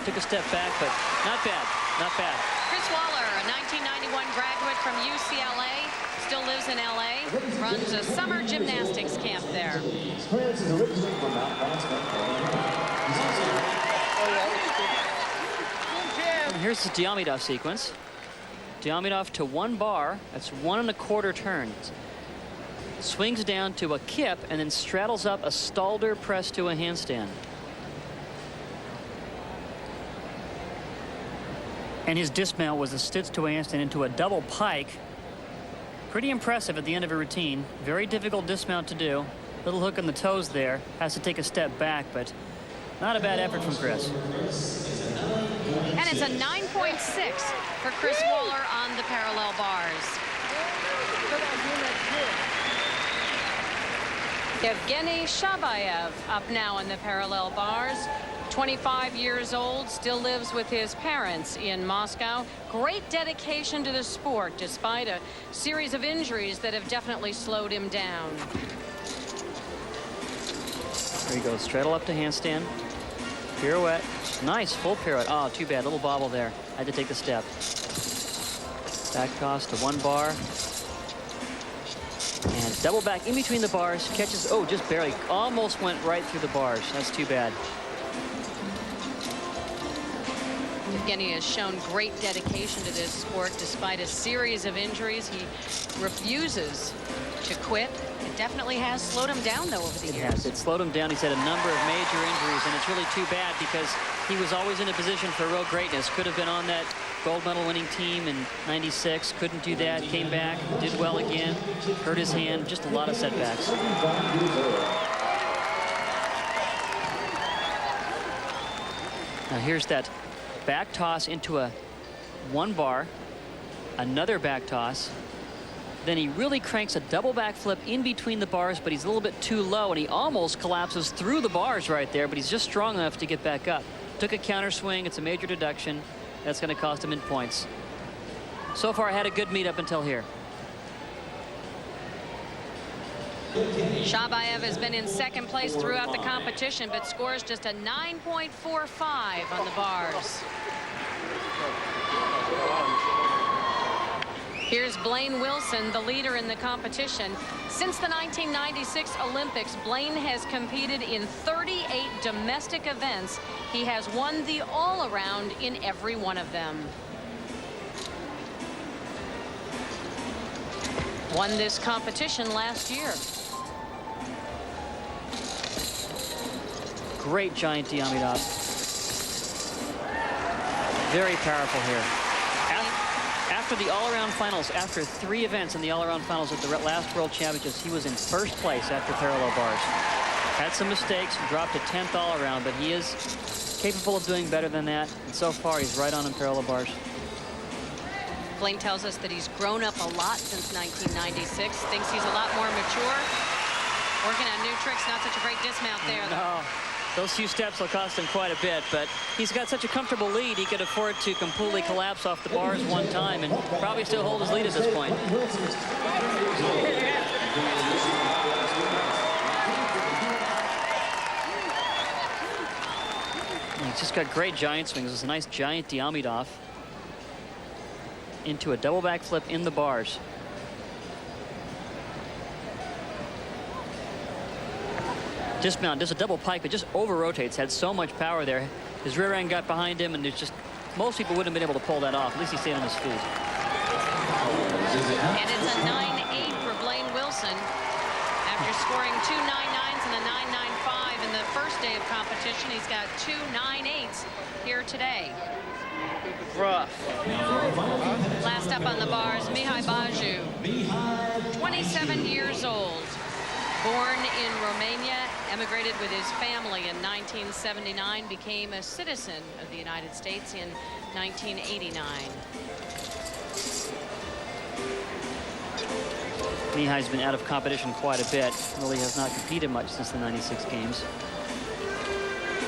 Took a step back, but not bad. Not bad. Chris Waller, a 1991 graduate from UCLA, still lives in LA, runs a summer gymnastics camp there. And here's the Diamidov sequence. Diamidov to one bar. That's 1 1/4 turns. Swings down to a kip and then straddles up a Stalder press to a handstand. And his dismount was a stitch to a handstand into a double pike. Pretty impressive at the end of a routine. Very difficult dismount to do. Little hook on the toes there. Has to take a step back, but not a bad effort from Chris. And it's a 9.6 for Chris Waller on the parallel bars. Evgeny Shabayev up now on the parallel bars. 25 years old, still lives with his parents in Moscow. Great dedication to the sport, despite a series of injuries that have definitely slowed him down. There you go, straddle up to handstand. Pirouette, nice, full pirouette. Oh, too bad, little bobble there. Had to take the step. Back toss to one bar. And double back in between the bars, catches, oh, just barely, almost went right through the bars. That's too bad. Evgeny has shown great dedication to this sport despite a series of injuries. He refuses to quit. It definitely has slowed him down, though, over the years. It slowed him down. He's had a number of major injuries, and it's really too bad because he was always in a position for real greatness. Could have been on that gold medal winning team in '96. Couldn't do that. Came back, did well again, hurt his hand. Just a lot of setbacks. Now here's that back toss into a one bar, another back toss. Then he really cranks a double backflip in between the bars, but he's a little bit too low, and he almost collapses through the bars right there, but he's just strong enough to get back up. Took a counter swing. It's a major deduction. That's going to cost him in points. So far, I had a good meet up until here. Shabayev has been in second place throughout the competition, but scores just a 9.45 on the bars. Here's Blaine Wilson, the leader in the competition. Since the 1996 Olympics, Blaine has competed in 38 domestic events. He has won the all-around in every one of them. Won this competition last year. Great giant Diamidov. Very powerful here. After the all-around finals, after 3 events in the all-around finals at the last World Championships, he was in first place after parallel bars. Had some mistakes, dropped to 10th all-around, but he is capable of doing better than that. And so far, he's right on in parallel bars. Blaine tells us that he's grown up a lot since 1996, thinks he's a lot more mature. Working on new tricks, not such a great dismount there. No, Those few steps will cost him quite a bit, but he's got such a comfortable lead, he could afford to completely collapse off the bars one time and probably still hold his lead at this point. He's just got great giant swings. It's a nice giant Diamidov into a double backflip in the bars. Dismount, does a double pike, but just over rotates. Had so much power there. His rear end got behind him, and there's just most people wouldn't have been able to pull that off. At least he stayed on his feet. And it's a 9-8 for Blaine Wilson after scoring 2 9-9s and a 9-9-5 in the first day of competition. He's got 2 9-8s here today. Rough. Last up on the bars, Mihai Baju, 27 years old. Born in Romania, emigrated with his family in 1979, became a citizen of the United States in 1989. Mihai's been out of competition quite a bit. Really has not competed much since the 96 games.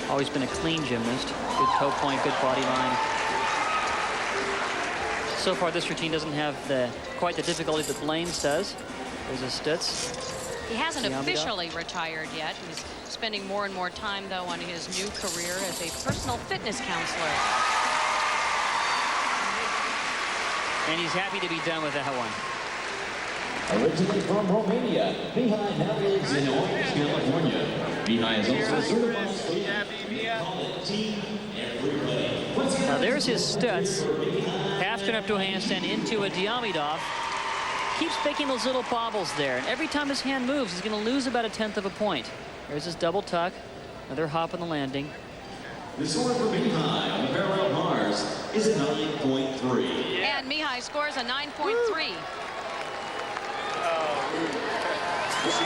Always been a clean gymnast. Good toe point, good body line. So far, this routine doesn't have quite the difficulty that Blaine's does. There's a Stutz. He hasn't officially retired yet. He's spending more and more time, though, on his new career as a personal fitness counselor. And he's happy to be done with that one. Originally from Romania, Mihai now lives in Orange, California. Mihai is also certified team everybody. Now there's his Stutz. Half turn up to a handstand into a Diamidov. Keeps making those little bobbles there, and every time his hand moves, he's going to lose about 1/10 of a point. There's his double tuck, another hop on the landing. The score for Mihai on the parallel bars is a 9.3. And Mihai scores a 9.3.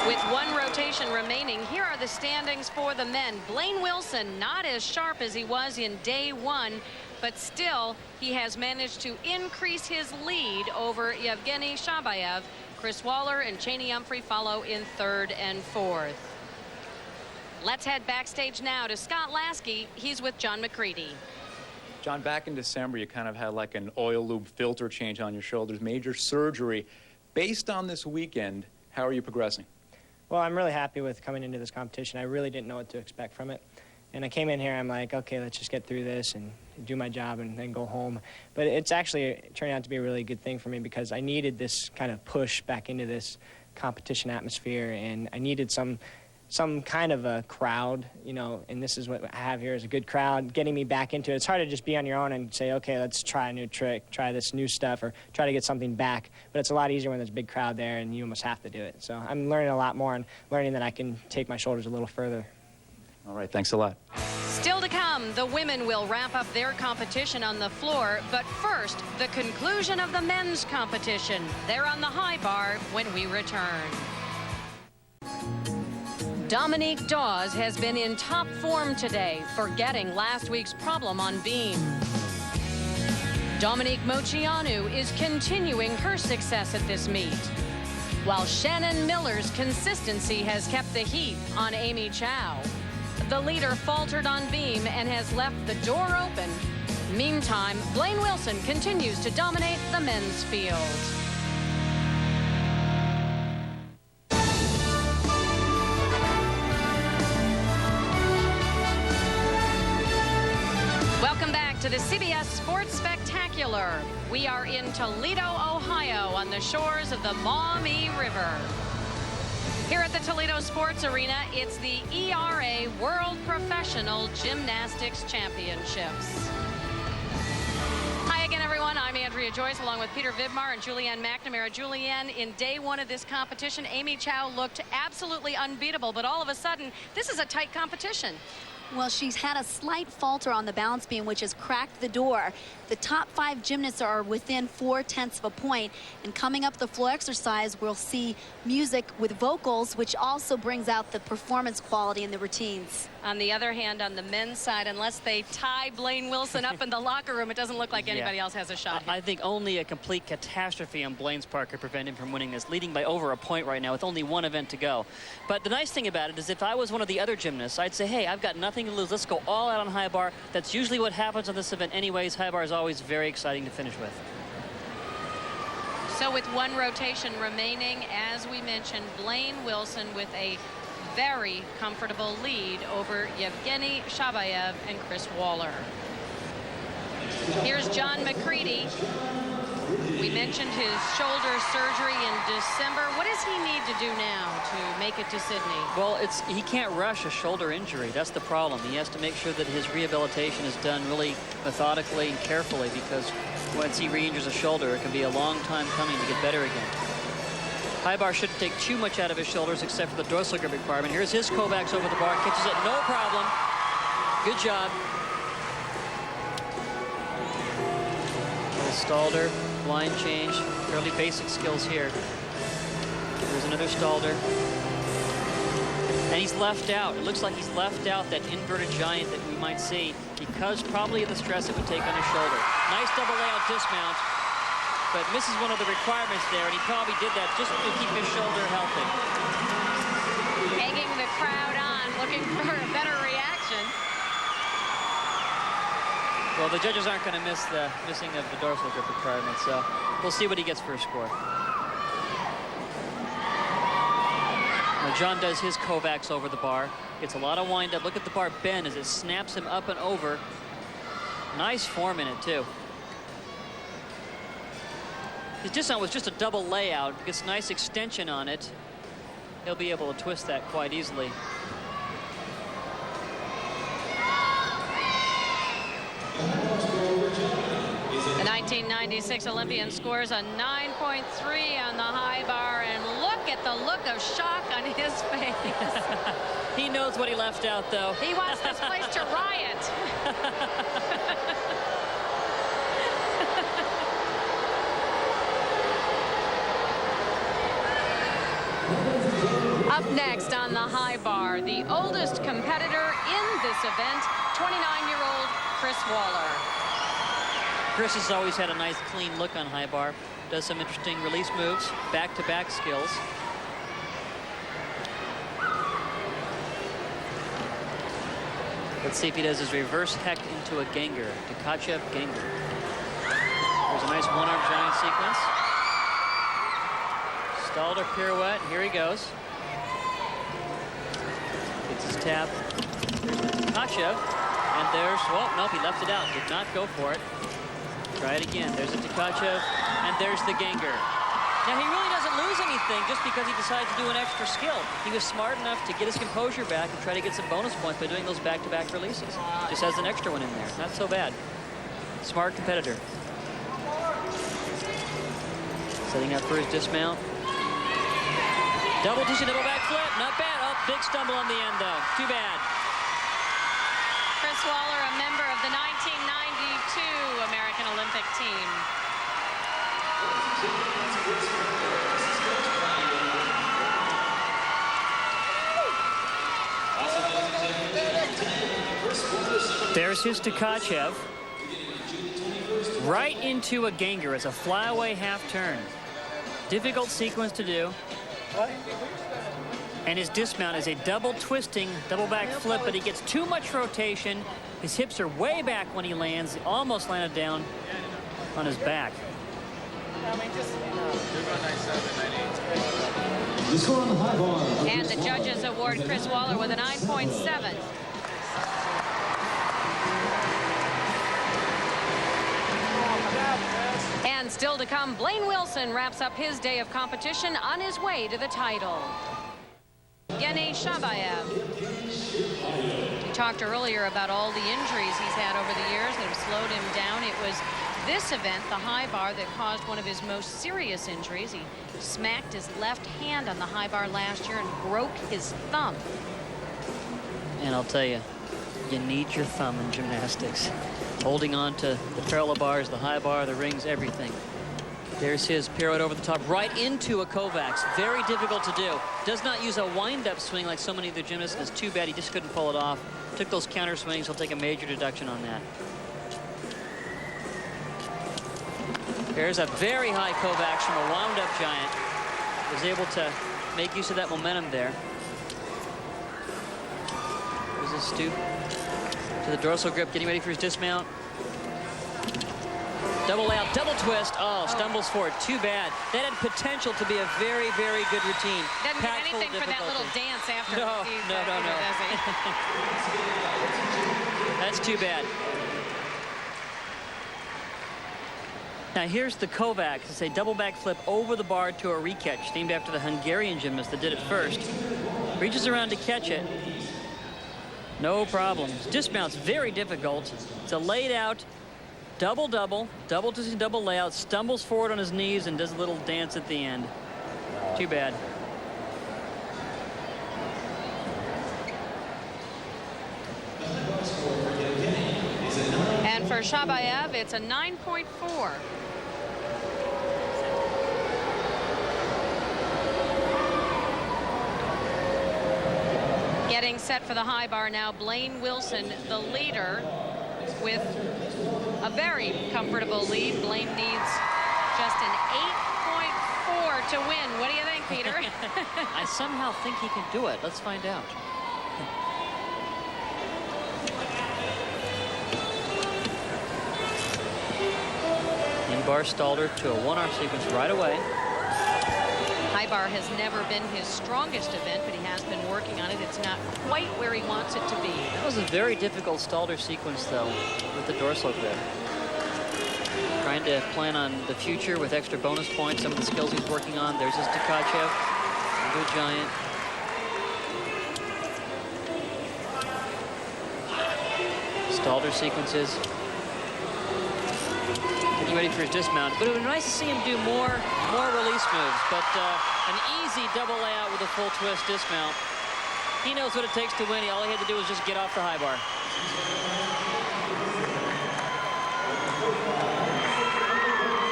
With one rotation remaining, here are the standings for the men. Blaine Wilson, not as sharp as he was in day one, but still, he has managed to increase his lead over Yevgeny Shabayev. Chris Waller and Cheney Humphrey follow in 3rd and 4th. Let's head backstage now to Scott Lasky. He's with John McCready. John, back in December, you kind of had like an oil lube filter change on your shoulders, major surgery. Based on this weekend, how are you progressing? Well, I'm really happy with coming into this competition. I really didn't know what to expect from it. And I came in here, I'm like, okay, let's just get through this and do my job and then go home. But it's actually turned out to be a really good thing for me because I needed this kind of push back into this competition atmosphere, and I needed some kind of a crowd, you know, and this is what I have here is a good crowd getting me back into it. It's hard to just be on your own and say, okay, let's try a new trick, try this new stuff, or try to get something back. But it's a lot easier when there's a big crowd there and you almost have to do it. So I'm learning a lot more and learning that I can take my shoulders a little further. All right, thanks a lot. Still to come, the women will wrap up their competition on the floor. But first, the conclusion of the men's competition. They're on the high bar when we return. Dominique Dawes has been in top form today, forgetting last week's problem on beam. Dominique Moceanu is continuing her success at this meet, while Shannon Miller's consistency has kept the heat on Amy Chow. The leader faltered on beam and has left the door open. Meantime, Blaine Wilson continues to dominate the men's field. Welcome back to the CBS Sports Spectacular. We are in Toledo, Ohio, on the shores of the Maumee River. Here at the Toledo Sports Arena, it's the ERA World Professional Gymnastics Championships. Hi again, everyone. I'm Andrea Joyce, along with Peter Vidmar and Julianne McNamara. Julianne, in day one of this competition, Amy Chow looked absolutely unbeatable, but all of a sudden, this is a tight competition. Well, she's had a slight falter on the balance beam, which has cracked the door. The top 5 gymnasts are within 0.4 of a point. And coming up the floor exercise, we'll see music with vocals, which also brings out the performance quality in the routines. On the other hand, on the men's side, unless they tie Blaine Wilson up in the locker room, it doesn't look like anybody else has a shot here. I think only a complete catastrophe on Blaine's part could prevent him from winning this, leading by over a point right now with only one event to go. But the nice thing about it is if I was one of the other gymnasts, I'd say, hey, I've got nothing to lose. Let's go all out on high bar. That's usually what happens on this event anyways. High bar is always very exciting to finish with. So with one rotation remaining, as we mentioned, Blaine Wilson with a very comfortable lead over Yevgeny Shabayev and Chris Waller. Here's John McCready. We mentioned his shoulder surgery in December. What does he need to do now to make it to Sydney? Well, he can't rush a shoulder injury. That's the problem. He has to make sure that his rehabilitation is done really methodically and carefully, because once he re-injures a shoulder, it can be a long time coming to get better again. High bar shouldn't take too much out of his shoulders except for the dorsal grip requirement. Here's his Kovacs over the bar, catches it, no problem. Good job. Stalder, blind change, fairly basic skills here. Here's another Stalder. And he's left out. It looks like he's left out that inverted giant that we might see because probably of the stress it would take on his shoulder. Nice double layout dismount, but misses one of the requirements there, and he probably did that just to keep his shoulder healthy. Egging the crowd on, looking for a better reaction. Well, the judges aren't going to miss the missing of the dorsal grip requirement, so we'll see what he gets for a score. Now John does his Kovacs over the bar. Gets a lot of wind up. Look at the bar bend as it snaps him up and over. Nice form in it, too. His dismount was just a double layout. Gets nice extension on it. He'll be able to twist that quite easily. The 1996 Olympian scores a 9.3 on the high bar, and look at the look of shock on his face. He knows what he left out, though. He wants this place to riot. Up next on the high bar, the oldest competitor in this event, 29-year-old Chris Waller. Chris has always had a nice clean look on high bar. Does some interesting release moves, back-to-back skills. Let's see if he does his reverse heck into a Ganger. Tkachev Ganger. There's a nice one-arm giant sequence. Stalder pirouette. Here he goes. Gets his tap. There's the Tkachev. And there's, well, nope, he left it out. Did not go for it. Try it again. There's a Tkachev. And there's the Ganger. Now, he really doesn't lose anything just because he decided to do an extra skill. He was smart enough to get his composure back and try to get some bonus points by doing those back-to-back releases. Just has an extra one in there. Not so bad. Smart competitor. Setting up for his dismount. Double tissue, double back flip. Not bad. Oh, big stumble on the end, though. Too bad. Chris Waller, a member of the 1992 American Olympic team. There's his Tkachev. Right into a Ganger. It's a flyaway half turn. Difficult sequence to do. And his dismount is a double twisting, double back flip, but he gets too much rotation. His hips are way back when he lands. He almost landed down on his back. And the judges award Chris Waller with a 9.7. And still to come, Blaine Wilson wraps up his day of competition on his way to the title. Yevgeny Shabayev. We talked earlier about all the injuries he's had over the years that have slowed him down. It was this event, the high bar, that caused one of his most serious injuries. He smacked his left hand on the high bar last year and broke his thumb. And I'll tell you, you need your thumb in gymnastics. Holding on to the parallel bars, the high bar, the rings, everything. There's his pirouette over the top, right into a Kovacs. Very difficult to do. Does not use a wind-up swing like so many of the gymnasts. It's too bad he just couldn't pull it off. Took those counter swings. He'll take a major deduction on that. There's a very high Kovacs from a wound-up giant. Was able to make use of that momentum there. There's his stoop to the dorsal grip, getting ready for his dismount. Double layout, double twist. Oh, stumbles forward. Too bad. That had potential to be a very, very good routine. Doesn't get anything for that little dance after. No. That's too bad. Now here's the Kovacs. It's a double back flip over the bar to a recatch, named after the Hungarian gymnast that did it first. Reaches around to catch it. No problem. Dismount's very difficult. It's a laid out double twisting double layout, stumbles forward on his knees and does a little dance at the end. Too bad. And for Shabayev, it's a 9.4. Getting set for the high bar now, Blaine Wilson, the leader, with a very comfortable lead. Blaine needs just an 8.4 to win. What do you think, Peter? I somehow think he can do it. Let's find out. In-bar Stalder to a one-arm sequence right away. High bar has never been his strongest event, but he has been working on it. It's not quite where he wants it to be. That was a very difficult Stalder sequence, though, with the dorsal grip. Trying to plan on the future with extra bonus points, some of the skills he's working on. There's his Tkachev, good giant. Stalder sequences. Getting ready for his dismount. But it would be nice to see him do more release moves. But an easy double layout with a full twist dismount. He knows what it takes to win. All he had to do was just get off the high bar.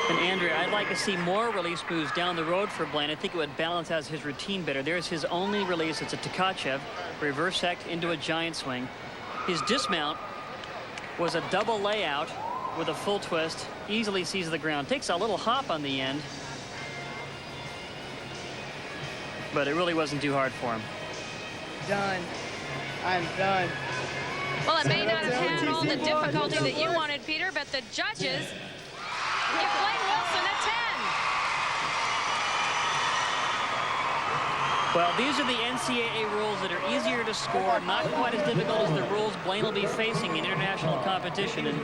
And Andrea, I'd like to see more release moves down the road for Blaine. I think it would balance out his routine better. There's his only release. It's a Tkachev, reverse hex into a giant swing. His dismount was a double layout with a full twist, easily sees the ground. Takes a little hop on the end, but it really wasn't too hard for him. Done. I'm done. Well, it may not have had all the difficulty that you wanted, Peter, but the judges give Blaine Wilson a 10. Well, these are the NCAA rules that are easier to score, not quite as difficult as the rules Blaine will be facing in international competition. And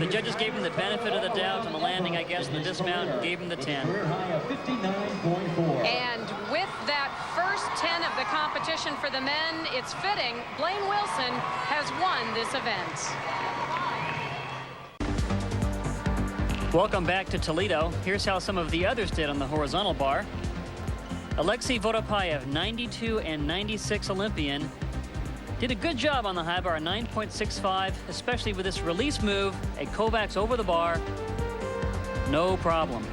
the judges gave him the benefit of the doubt on the landing, I guess, and the dismount, and gave him the 10. And with that first 10 of the competition for the men, it's fitting Blaine Wilson has won this event. Welcome back to Toledo. Here's how some of the others did on the horizontal bar. Alexei Vodopayev, 92 and 96 Olympian, did a good job on the high bar, 9.65, especially with this release move, a Kovacs over the bar, no problem.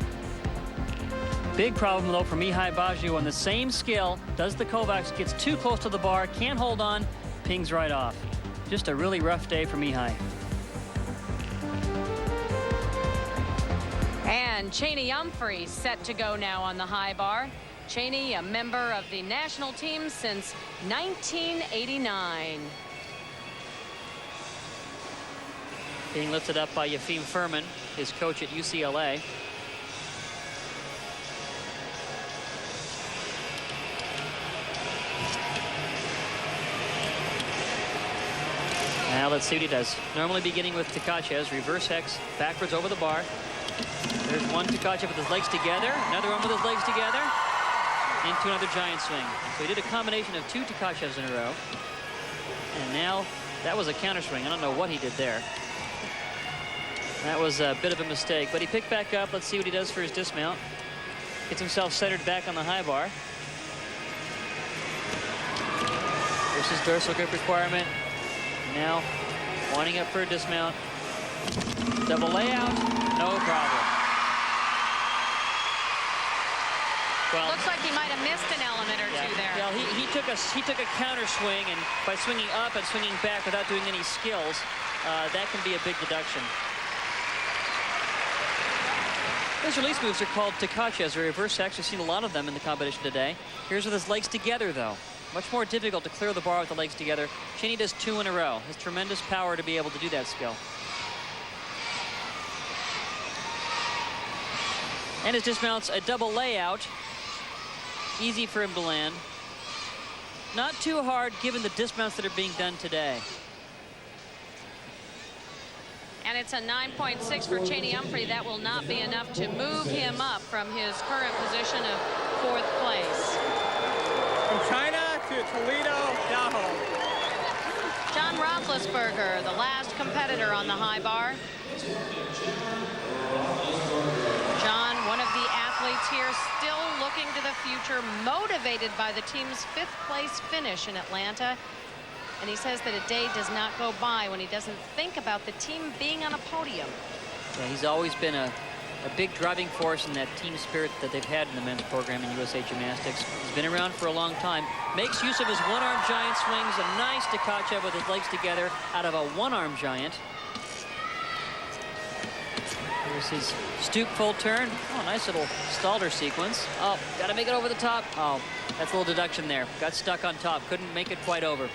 Big problem, though, for Mihai Baju on the same skill. Does the Kovacs, gets too close to the bar, can't hold on, pings right off. Just a really rough day for Mihai. And Cheney Humphreys set to go now on the high bar. Cheney, a member of the national team since 1989. Being lifted up by Yefim Furman, his coach at UCLA. Now let's see what he does. Normally beginning with Tkachev's reverse hex backwards over the bar. There's one Tkachev with his legs together, another one with his legs together, into another giant swing. So he did a combination of two Tkachevs in a row. And now that was a counter swing. I don't know what he did there. That was a bit of a mistake, but he picked back up. Let's see what he does for his dismount. Gets himself centered back on the high bar. There's his dorsal grip requirement. Now winding up for a dismount. Double layout, no problem. Well, looks like he might have missed an element or two there. Well, he took a counter swing, and by swinging up and swinging back without doing any skills, that can be a big deduction. Those release moves are called takachas, or reverse. I've actually seen a lot of them in the competition today. Here's with his legs together, though. Much more difficult to clear the bar with the legs together. Cheney does 2 in a row. Has tremendous power to be able to do that skill. And his dismounts a double layout. Easy for him to land. Not too hard given the dismounts that are being done today. And it's a 9.6 for Cheney Humphrey. That will not be enough to move him up from his current position of 4th place. From China to Toledo, Tahoe. John Roethlisberger, the last competitor on the high bar. John, one of the athletes here, still looking to the future, motivated by the team's 5th place finish in Atlanta. And he says that a day does not go by when he doesn't think about the team being on a podium. Yeah, he's always been a big driving force in that team spirit that they've had in the men's program in USA Gymnastics. He's been around for a long time. Makes use of his one-arm giant swings. A nice takacha with his legs together out of a one-arm giant. Here's his stoop full turn. Oh, nice little Stalder sequence. Oh, got to make it over the top. Oh, that's a little deduction there. Got stuck on top. Couldn't make it quite over.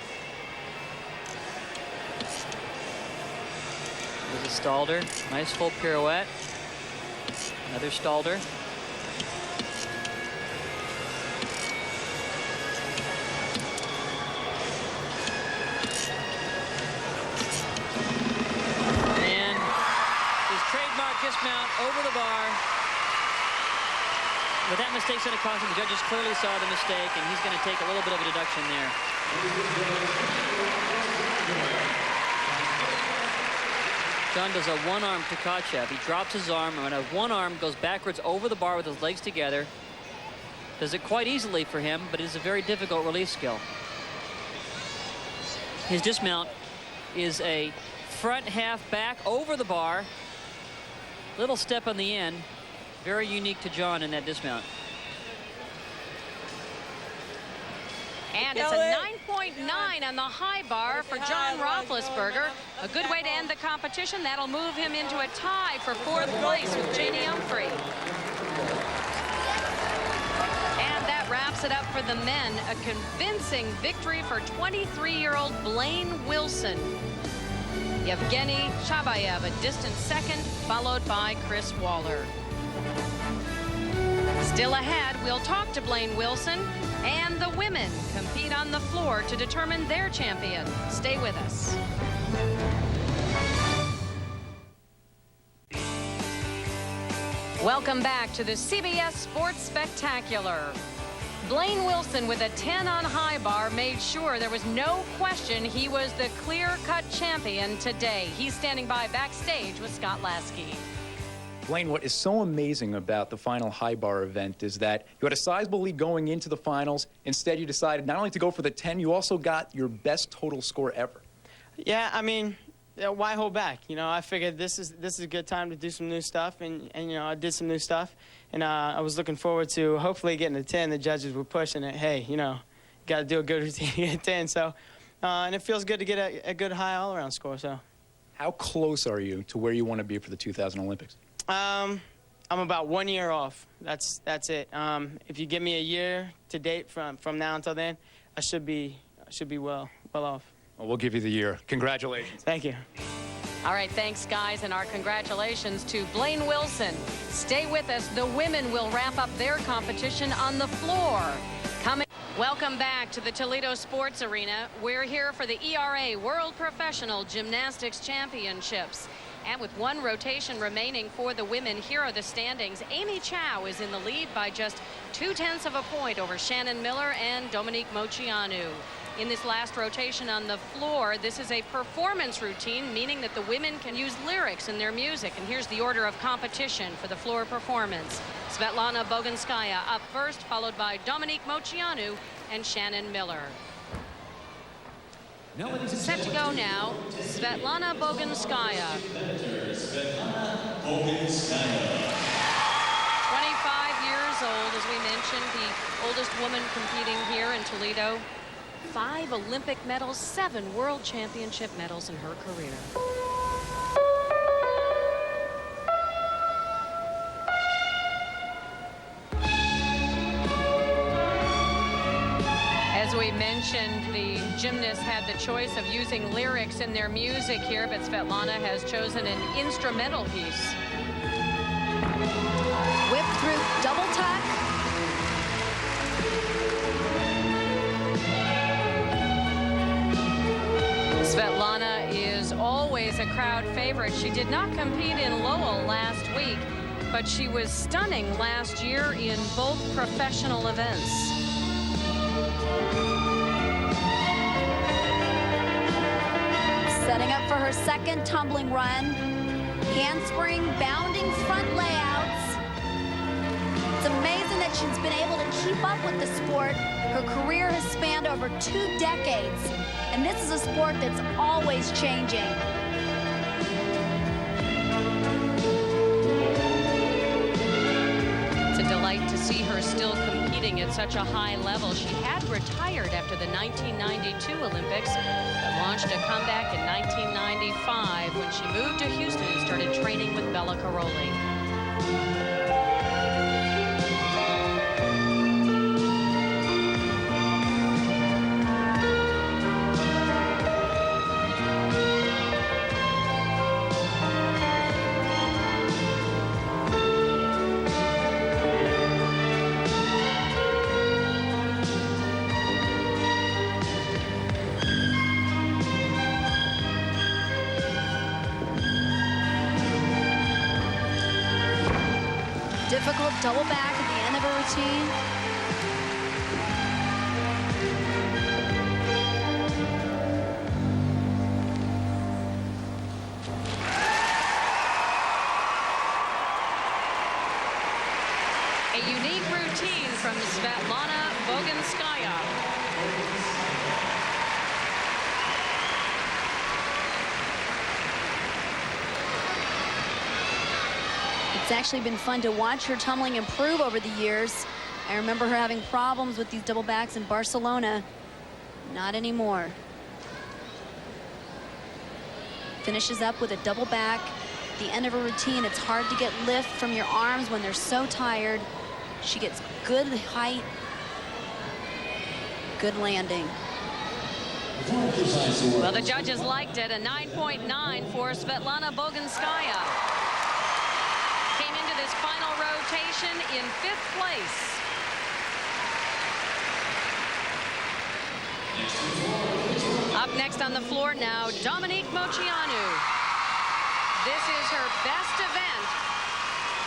There's a Stalder. Nice full pirouette. Another Stalder. And his trademark dismount over the bar. But that mistake's going to cost him. The judges clearly saw the mistake, and he's going to take a little bit of a deduction there. John does a one-arm takachev. He drops his arm, and when one arm goes backwards over the bar with his legs together. Does it quite easily for him, but it is a very difficult release skill. His dismount is a front half back over the bar. Little step on the end. Very unique to John in that dismount. And it's a 9.9 on the high bar for John Roethlisberger. A good way to end the competition. That'll move him into a tie for 4th place with Cheney Humphrey. And that wraps it up for the men. A convincing victory for 23-year-old Blaine Wilson. Yevgeny Chabayev a distant 2nd, followed by Chris Waller. Still ahead, we'll talk to Blaine Wilson, and the women compete on the floor to determine their champion. Stay with us. Welcome back to the CBS Sports Spectacular. Blaine Wilson with a 10 on high bar made sure there was no question he was the clear-cut champion today. He's standing by backstage with Scott Lasky. Blaine, what is so amazing about the final high bar event is that you had a sizable lead going into the finals. Instead, you decided not only to go for the 10, you also got your best total score ever. Yeah, I mean, why hold back? You know, I figured this is a good time to do some new stuff, and you know, I did some new stuff, and I was looking forward to hopefully getting a 10. The judges were pushing it. Hey, you know, got to do a good routine to get a 10. So, and it feels good to get a good high all-around score. So, how close are you to where you want to be for the 2000 Olympics? I'm about 1 year off. That's it. If you give me a year to date from now until then, I should be well off. Well, we'll give you the year. Congratulations. Thank you. All right, thanks, guys, and our congratulations to Blaine Wilson. Stay with us. The women will wrap up their competition on the floor. Welcome back to the Toledo Sports Arena. We're here for the ERA World Professional Gymnastics Championships. And with one rotation remaining for the women, here are the standings. Amy Chow is in the lead by just 0.2 of a point over Shannon Miller and Dominique Moceanu. In this last rotation on the floor, this is a performance routine, meaning that the women can use lyrics in their music. And here's the order of competition for the floor performance. Svetlana Boganskaya up first, followed by Dominique Moceanu and Shannon Miller. Set to go now, Svetlana Boganskaya. 25 years old, as we mentioned, the oldest woman competing here in Toledo. 5 Olympic medals, 7 World Championship medals in her career. As we mentioned, the gymnasts had the choice of using lyrics in their music here, but Svetlana has chosen an instrumental piece. Whip through double tuck. Svetlana is always a crowd favorite. She did not compete in Lowell last week, but she was stunning last year in both professional events. Setting up for her second tumbling run. Handspring, bounding front layouts. It's amazing that she's been able to keep up with the sport. Her career has spanned over 2 decades, and this is a sport that's always changing. It's a delight to see her still competing at such a high level. She had retired after the 1992 Olympics, but launched a comeback in 1995 when she moved to Houston and started training with Bella Caroli. Difficult double back at the end of her routine. A unique routine from Svetlana Boginskaya. It's actually been fun to watch her tumbling improve over the years. I remember her having problems with these double backs in Barcelona. Not anymore. Finishes up with a double back. At the end of her routine, it's hard to get lift from your arms when they're so tired. She gets good height, good landing. Well, the judges liked it. A 9.9 for Svetlana Boginskaya. Came into this final rotation in 5th place. Up next on the floor now, Dominique Moceanu. This is her best event.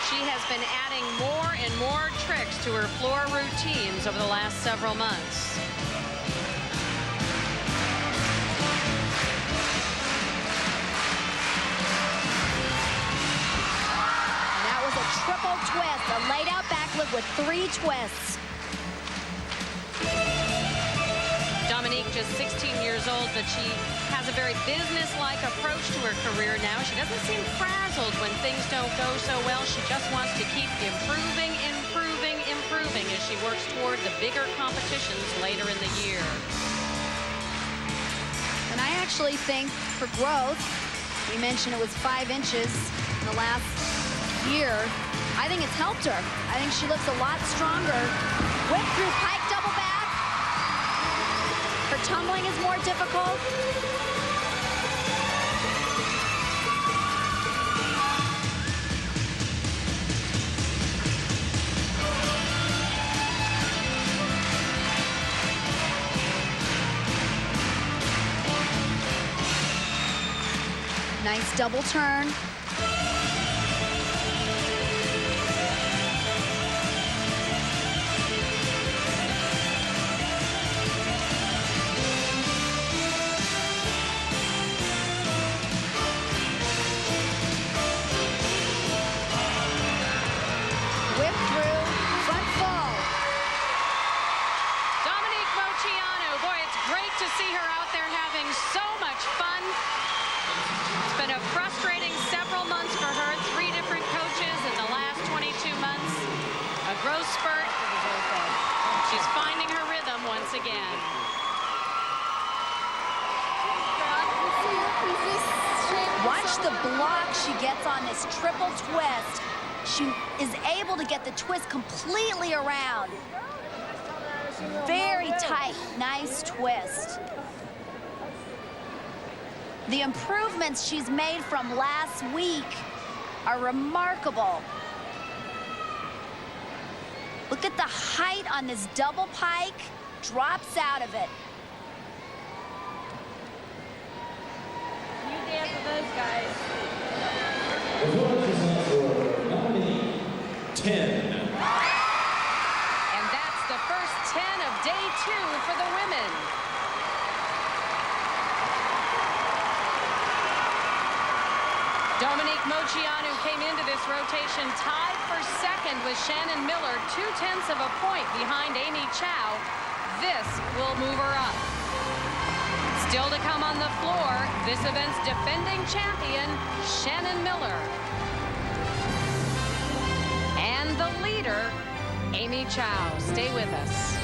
She has been adding more and more tricks to her floor routines over the last several months. Triple twist, a laid out backlip with 3 twists. Dominique, just 16 years old, but she has a very business-like approach to her career now. She doesn't seem frazzled when things don't go so well. She just wants to keep improving, improving, improving as she works toward the bigger competitions later in the year. And I actually think for growth, we mentioned it was 5 inches in the last year. I think it's helped her. I think she looks a lot stronger. Whip through pike double back. Her tumbling is more difficult. Nice double turn. growth spurt. She's finding her rhythm once again. Watch the block she gets on this triple twist. She is able to get the twist completely around. Very tight, nice twist. The improvements she's made from last week are remarkable. Look at the height on this double pike, drops out of it. You dance with those guys. The floor is up for nominee 10. And that's the first 10 of day 2 for the women. Dominique Moceanu came into this rotation tied for second with Shannon Miller, 0.2 of a point behind Amy Chow. This will move her up. Still to come on the floor, this event's defending champion, Shannon Miller. And the leader, Amy Chow. Stay with us.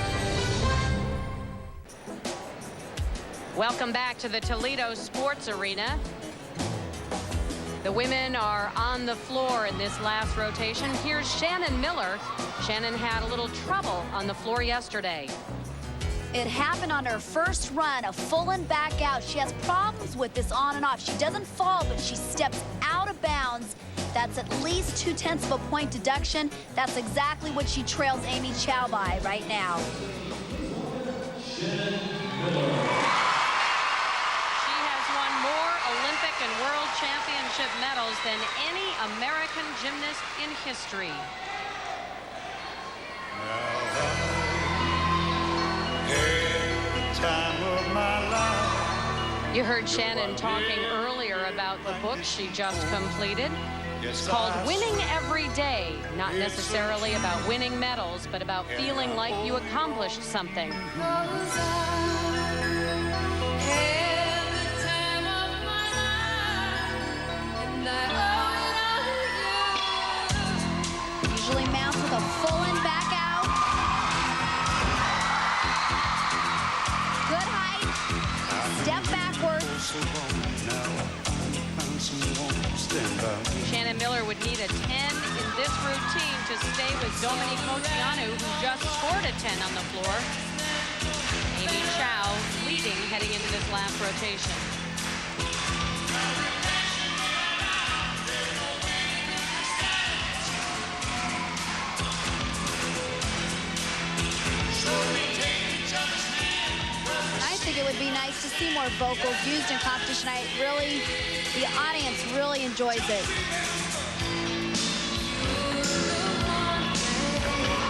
Welcome back to the Toledo Sports Arena. The women are on the floor in this last rotation. Here's Shannon Miller. Shannon had a little trouble on the floor yesterday. It happened on her first run, a full and back out. She has problems with this on and off. She doesn't fall, but she steps out of bounds. That's at least 0.2 of a point deduction. That's exactly what she trails Amy Chow by right now. Olympic and world championship medals than any American gymnast in history. You heard Shannon talking earlier about the book she just completed. It's called Winning Every Day, not necessarily about winning medals, but about feeling like you accomplished something. Usually mounts with a full and back out. Good height. Step backward. Shannon Miller would need a 10 in this routine to stay with Dominique Moceanu, who just scored a 10 on the floor. Amy Chow leading heading into this last rotation. I think it would be nice to see more vocals used in competition. The audience really enjoys it.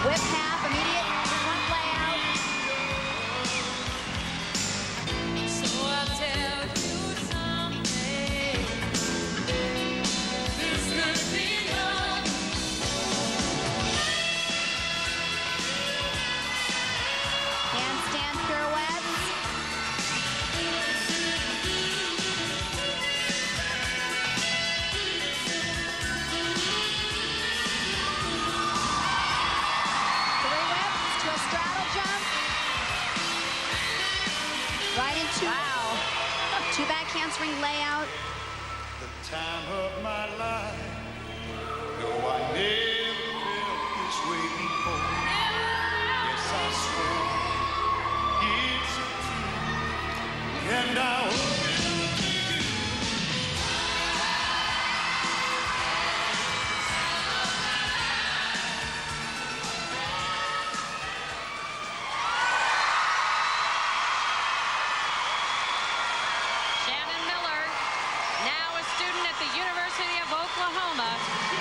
Whip half, immediate front layout. So I'll tell you someday, this could be love. Handstand pirouettes. Right into two back handspring layout. The time of my life. No, I never felt this way before. Yes, I swear it's a truth, and I hope it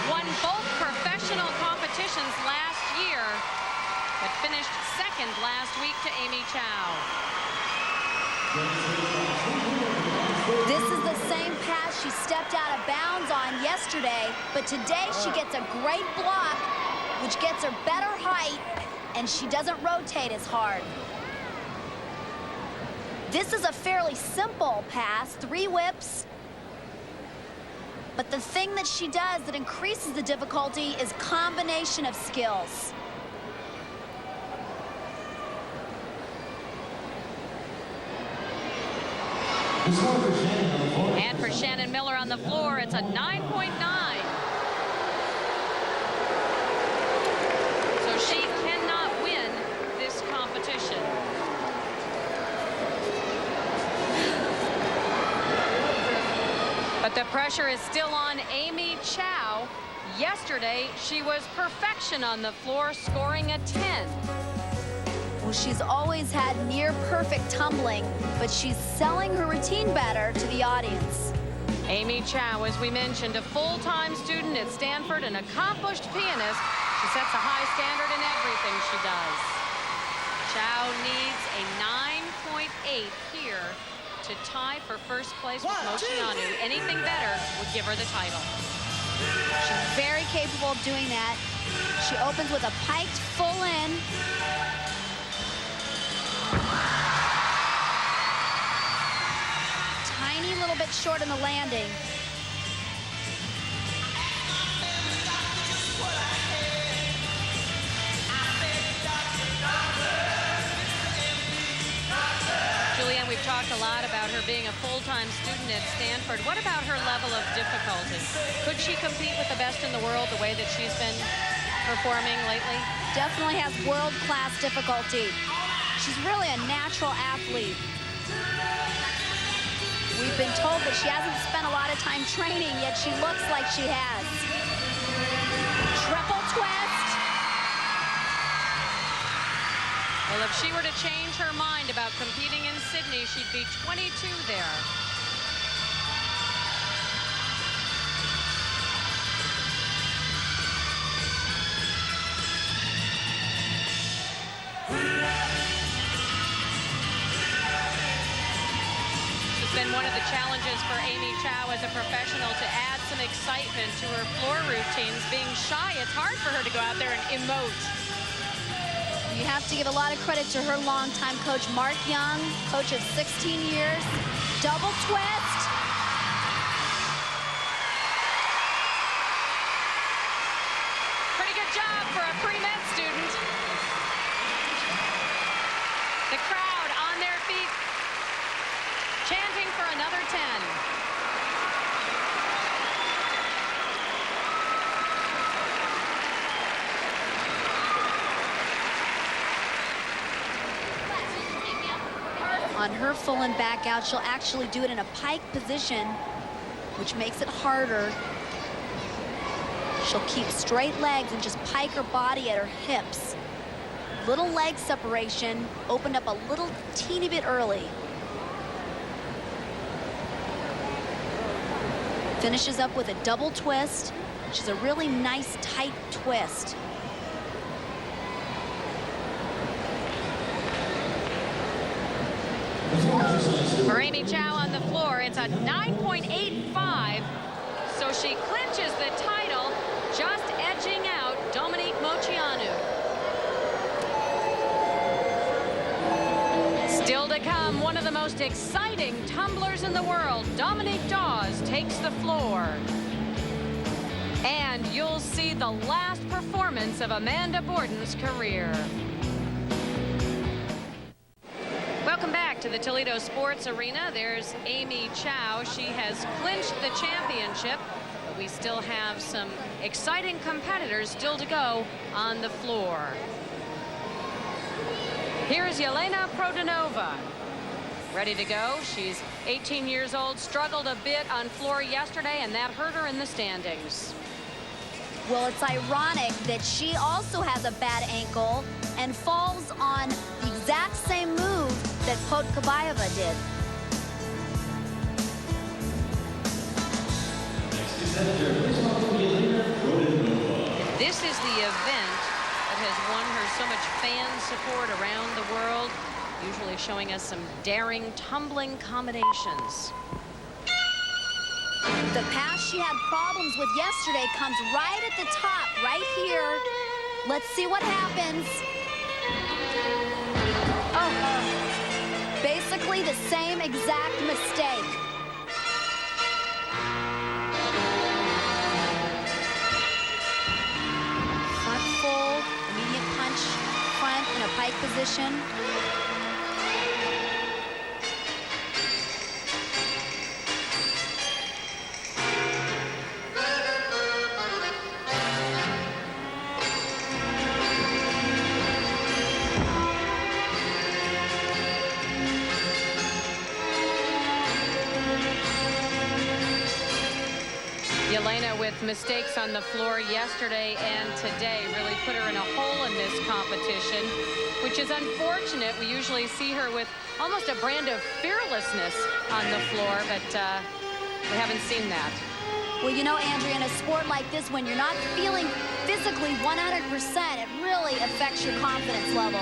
won both professional competitions last year, but finished second last week to Amy Chow. This is the same pass she stepped out of bounds on yesterday, but today she gets a great block, which gets her better height, and she doesn't rotate as hard. This is a fairly simple pass, 3 whips. But the thing that she does that increases the difficulty is combination of skills. And for Shannon Miller on the floor, it's a 9.9. So she cannot win this competition. But the pressure is still on Amy Chow. Yesterday, she was perfection on the floor, scoring a 10. Well, she's always had near perfect tumbling, but she's selling her routine better to the audience. Amy Chow, as we mentioned, a full-time student at Stanford, an accomplished pianist. She sets a high standard in everything she does. Chow needs a 9.8 here to tie for first place with Moceanu. Anything better would give her the title. She's very capable of doing that. She opens with a piked full in. Tiny little bit short on the landing. Julianne, we've talked a lot about her being a full-time student at Stanford. What about her level of difficulty? Could she compete with the best in the world the way that she's been performing lately? Definitely has world-class difficulty. She's really a natural athlete. We've been told that she hasn't spent a lot of time training, yet she looks like she has. Triple twist. Well, if she were to change her mind about competing in Sydney, she'd be 22 there. It's been one of the challenges for Amy Chow as a professional to add some excitement to her floor routines. Being shy, it's hard for her to go out there and emote. You have to give a lot of credit to her longtime coach, Mark Young, coach of 16 years. Double twist. Pretty good job for a pre-med student. The crowd on their feet, chanting for another 10. On her full and back out, she'll actually do it in a pike position, which makes it harder. She'll keep straight legs and just pike her body at her hips. Little leg separation, opened up a little teeny bit early. Finishes up with a double twist, which is a really nice tight twist. For Amy Chow on the floor, it's a 9.85, so she clinches the title, just edging out Dominique Moceanu. Still to come, one of the most exciting tumblers in the world, Dominique Dawes, takes the floor. And you'll see the last performance of Amanda Borden's career. Welcome back to the Toledo Sports Arena. There's Amy Chow. She has clinched the championship, but we still have some exciting competitors still to go on the floor. Here's Yelena Prodanova, ready to go. She's 18 years old, struggled a bit on floor yesterday, and that hurt her in the standings. Well, it's ironic that she also has a bad ankle and falls on the exact same move that Podkabayeva did. This is the event that has won her so much fan support around the world, usually showing us some daring tumbling combinations. The pass she had problems with yesterday comes right at the top, right here. Let's see what happens. Oh, basically the same exact mistake. Front full, immediate punch, front in a pike position. Elena with mistakes on the floor yesterday and today really put her in a hole in this competition, which is unfortunate. We usually see her with almost a brand of fearlessness on the floor, but we haven't seen that. Well, you know, Andrea, in a sport like this, when you're not feeling physically 100%, it really affects your confidence level.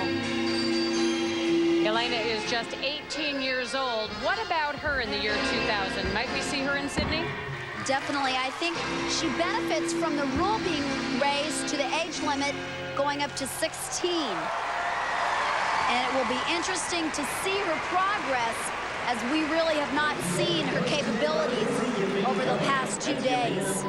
Elena is just 18 years old. What about her in the year 2000? Might we see her in Sydney? Definitely. I think she benefits from the rule being raised to the age limit going up to 16. And it will be interesting to see her progress, as we really have not seen her capabilities over the past 2 days.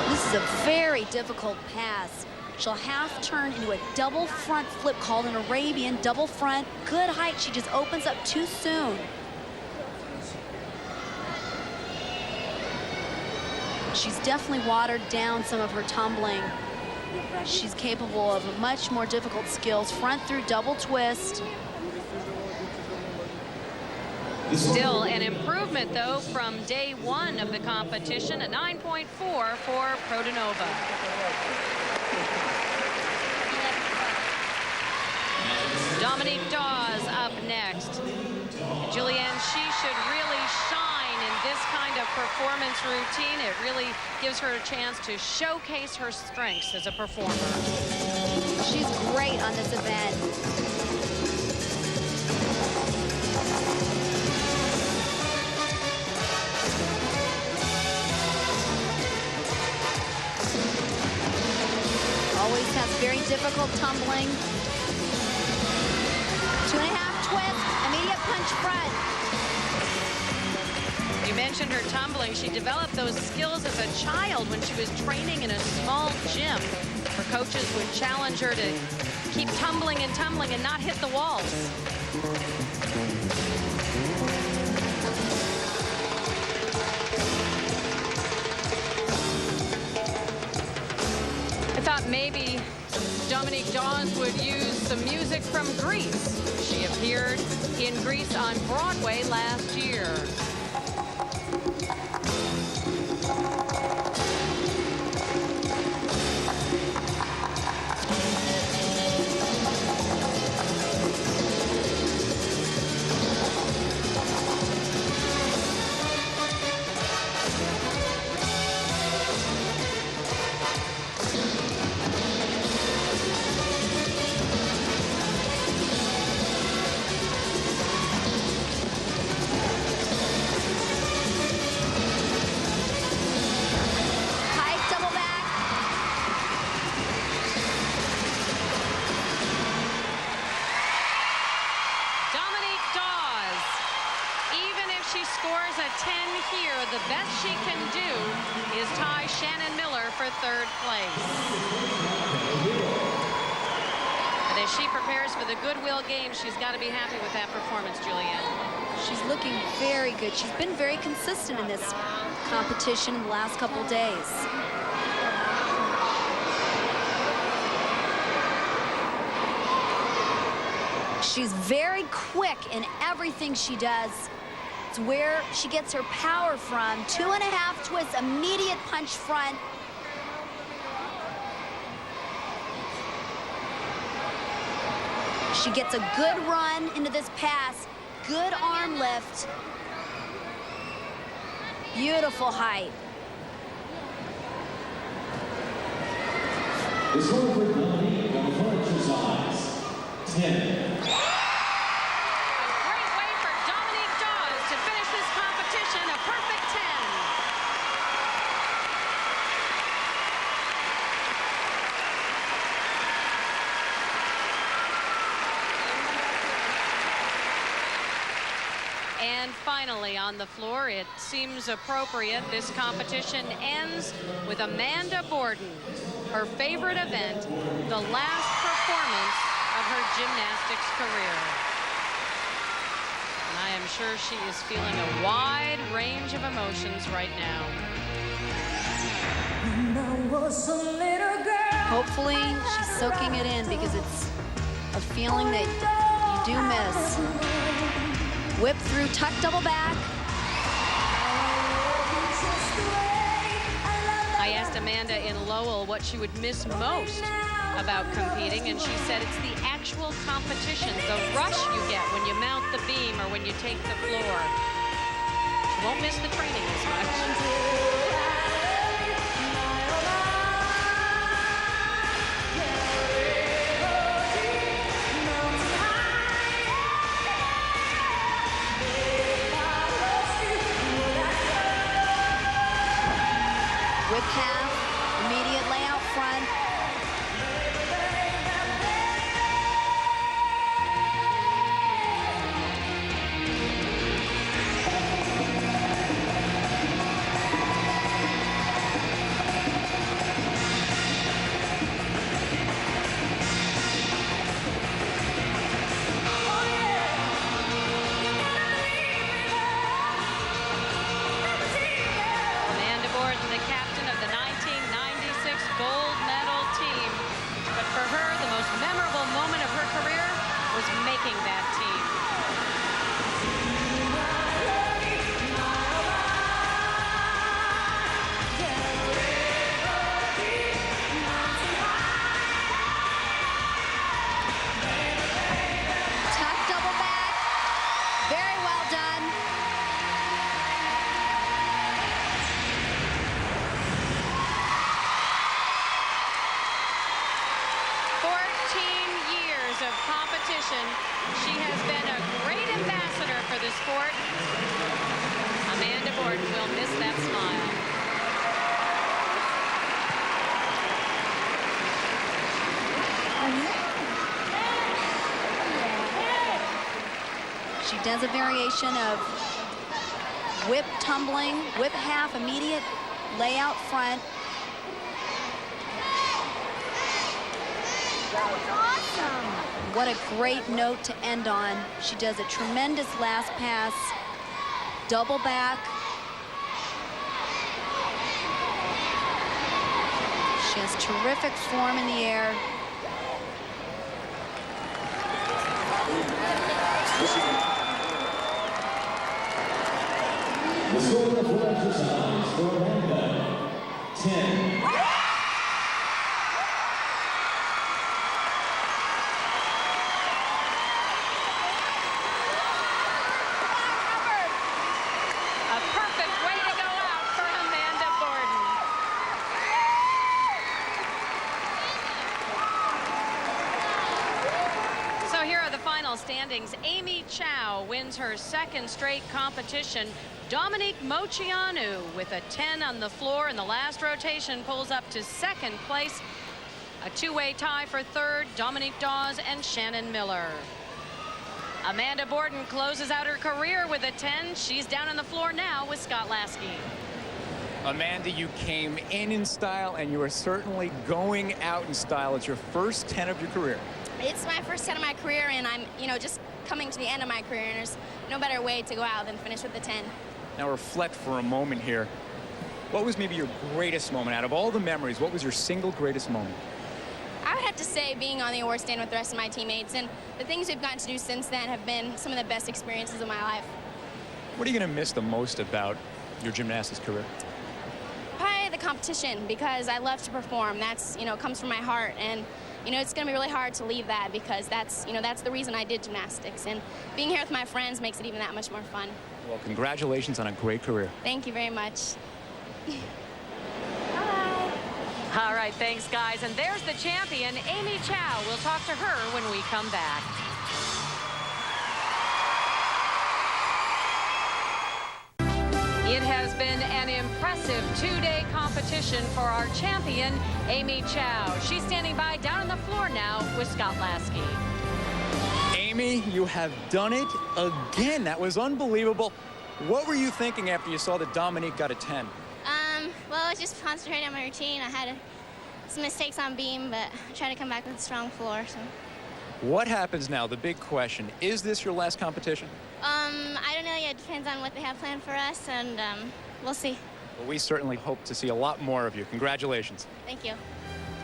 This is a very difficult pass. She'll half turn into a double front flip called an Arabian double front. Good height. She just opens up too soon. She's definitely watered down some of her tumbling. She's capable of much more difficult skills. Front through double twist. Still an improvement, though, from day one of the competition, a 9.4 for Prodanova. Dominique Dawes up next. Julianne, she should really shine in this kind of performance routine. It really gives her a chance to showcase her strengths as a performer. She's great on this event. Always has very difficult tumbling. 2.5 twist, immediate punch front. You mentioned her tumbling. She developed those skills as a child when she was training in a small gym. Her coaches would challenge her to keep tumbling and not hit the walls. I thought maybe Dominique Dawes would use some music from Greece. She appeared in Greece on Broadway last year. Scores a 10 here. The best she can do is tie Shannon Miller for third place. But as she prepares for the Goodwill Games, she's got to be happy with that performance, Julianne. She's looking very good. She's been very consistent in this competition in the last couple days. She's very quick in everything she does. It's where she gets her power from. 2.5 twists, immediate punch front. She gets a good run into this pass. Good arm lift. Beautiful height. The score for Dominique on the front exercise, 10. And finally on the floor, it seems appropriate. This competition ends with Amanda Borden, her favorite event, the last performance of her gymnastics career. And I am sure she is feeling a wide range of emotions right now. Hopefully she's soaking it in, because it's a feeling that you do miss. Whip through, tuck, double back. I asked Amanda in Lowell what she would miss most about competing, and she said it's the actual competition, the rush you get when you mount the beam or when you take the floor. She won't miss the training as much. Whip half, immediate layout front. Amanda Borden, the captain of the 1996 gold medal team. But for her, the most memorable moment of her career was making that team. Tuck, double back. Very well done. Years of competition. She has been a great ambassador for the sport. Amanda Borden will miss that smile. She does a variation of whip tumbling, whip half, immediate layout front. What a great note to end on. She does a tremendous last pass, double back. She has terrific form in the air. The score of full exercise for Amanda, 10. A perfect way to go out for Amanda Borden. So here are the final standings. Amy Chow wins her second straight competition. Dominique Moceanu with a 10 on the floor in the last rotation pulls up to second place. A two-way tie for third, Dominique Dawes and Shannon Miller. Amanda Borden closes out her career with a 10. She's down on the floor now with Scott Lasky. Amanda, you came in style, and you are certainly going out in style. It's your first 10 of your career. It's my first 10 of my career, and I'm, just coming to the end of my career, and there's no better way to go out than finish with the 10. Now reflect for a moment here. What was maybe your greatest moment? Out of all the memories, what was your single greatest moment? I would have to say being on the award stand with the rest of my teammates, and the things we've gotten to do since then have been some of the best experiences of my life. What are you going to miss the most about your gymnastics career? Probably the competition, because I love to perform. That's, comes from my heart, and it's going to be really hard to leave that, because that's the reason I did gymnastics, and being here with my friends makes it even that much more fun. Well, congratulations on a great career. Thank you very much. All right, thanks, guys. And there's the champion, Amy Chow. We'll talk to her when we come back. It has been an impressive two-day competition for our champion, Amy Chow. She's standing by down on the floor now with Scott Lasky. Amy, you have done it again. That was unbelievable. What were you thinking after you saw that Dominique got a 10? Well, I was just concentrating on my routine. I had some mistakes on beam, but I tried to come back with a strong floor. So. What happens now? The big question. Is this your last competition? I don't know yet. It depends on what they have planned for us, and we'll see. Well, we certainly hope to see a lot more of you. Congratulations. Thank you.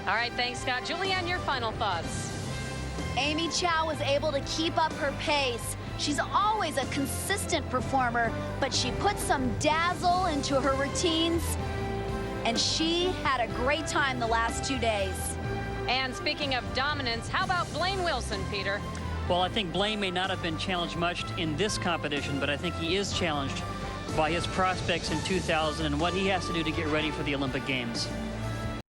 All right, thanks, Scott. Julianne, your final thoughts. Amy Chow was able to keep up her pace. She's always a consistent performer, but she put some dazzle into her routines, and she had a great time the last 2 days. And speaking of dominance, how about Blaine Wilson, Peter? Well, I think Blaine may not have been challenged much in this competition, but I think he is challenged by his prospects in 2000 and what he has to do to get ready for the Olympic Games.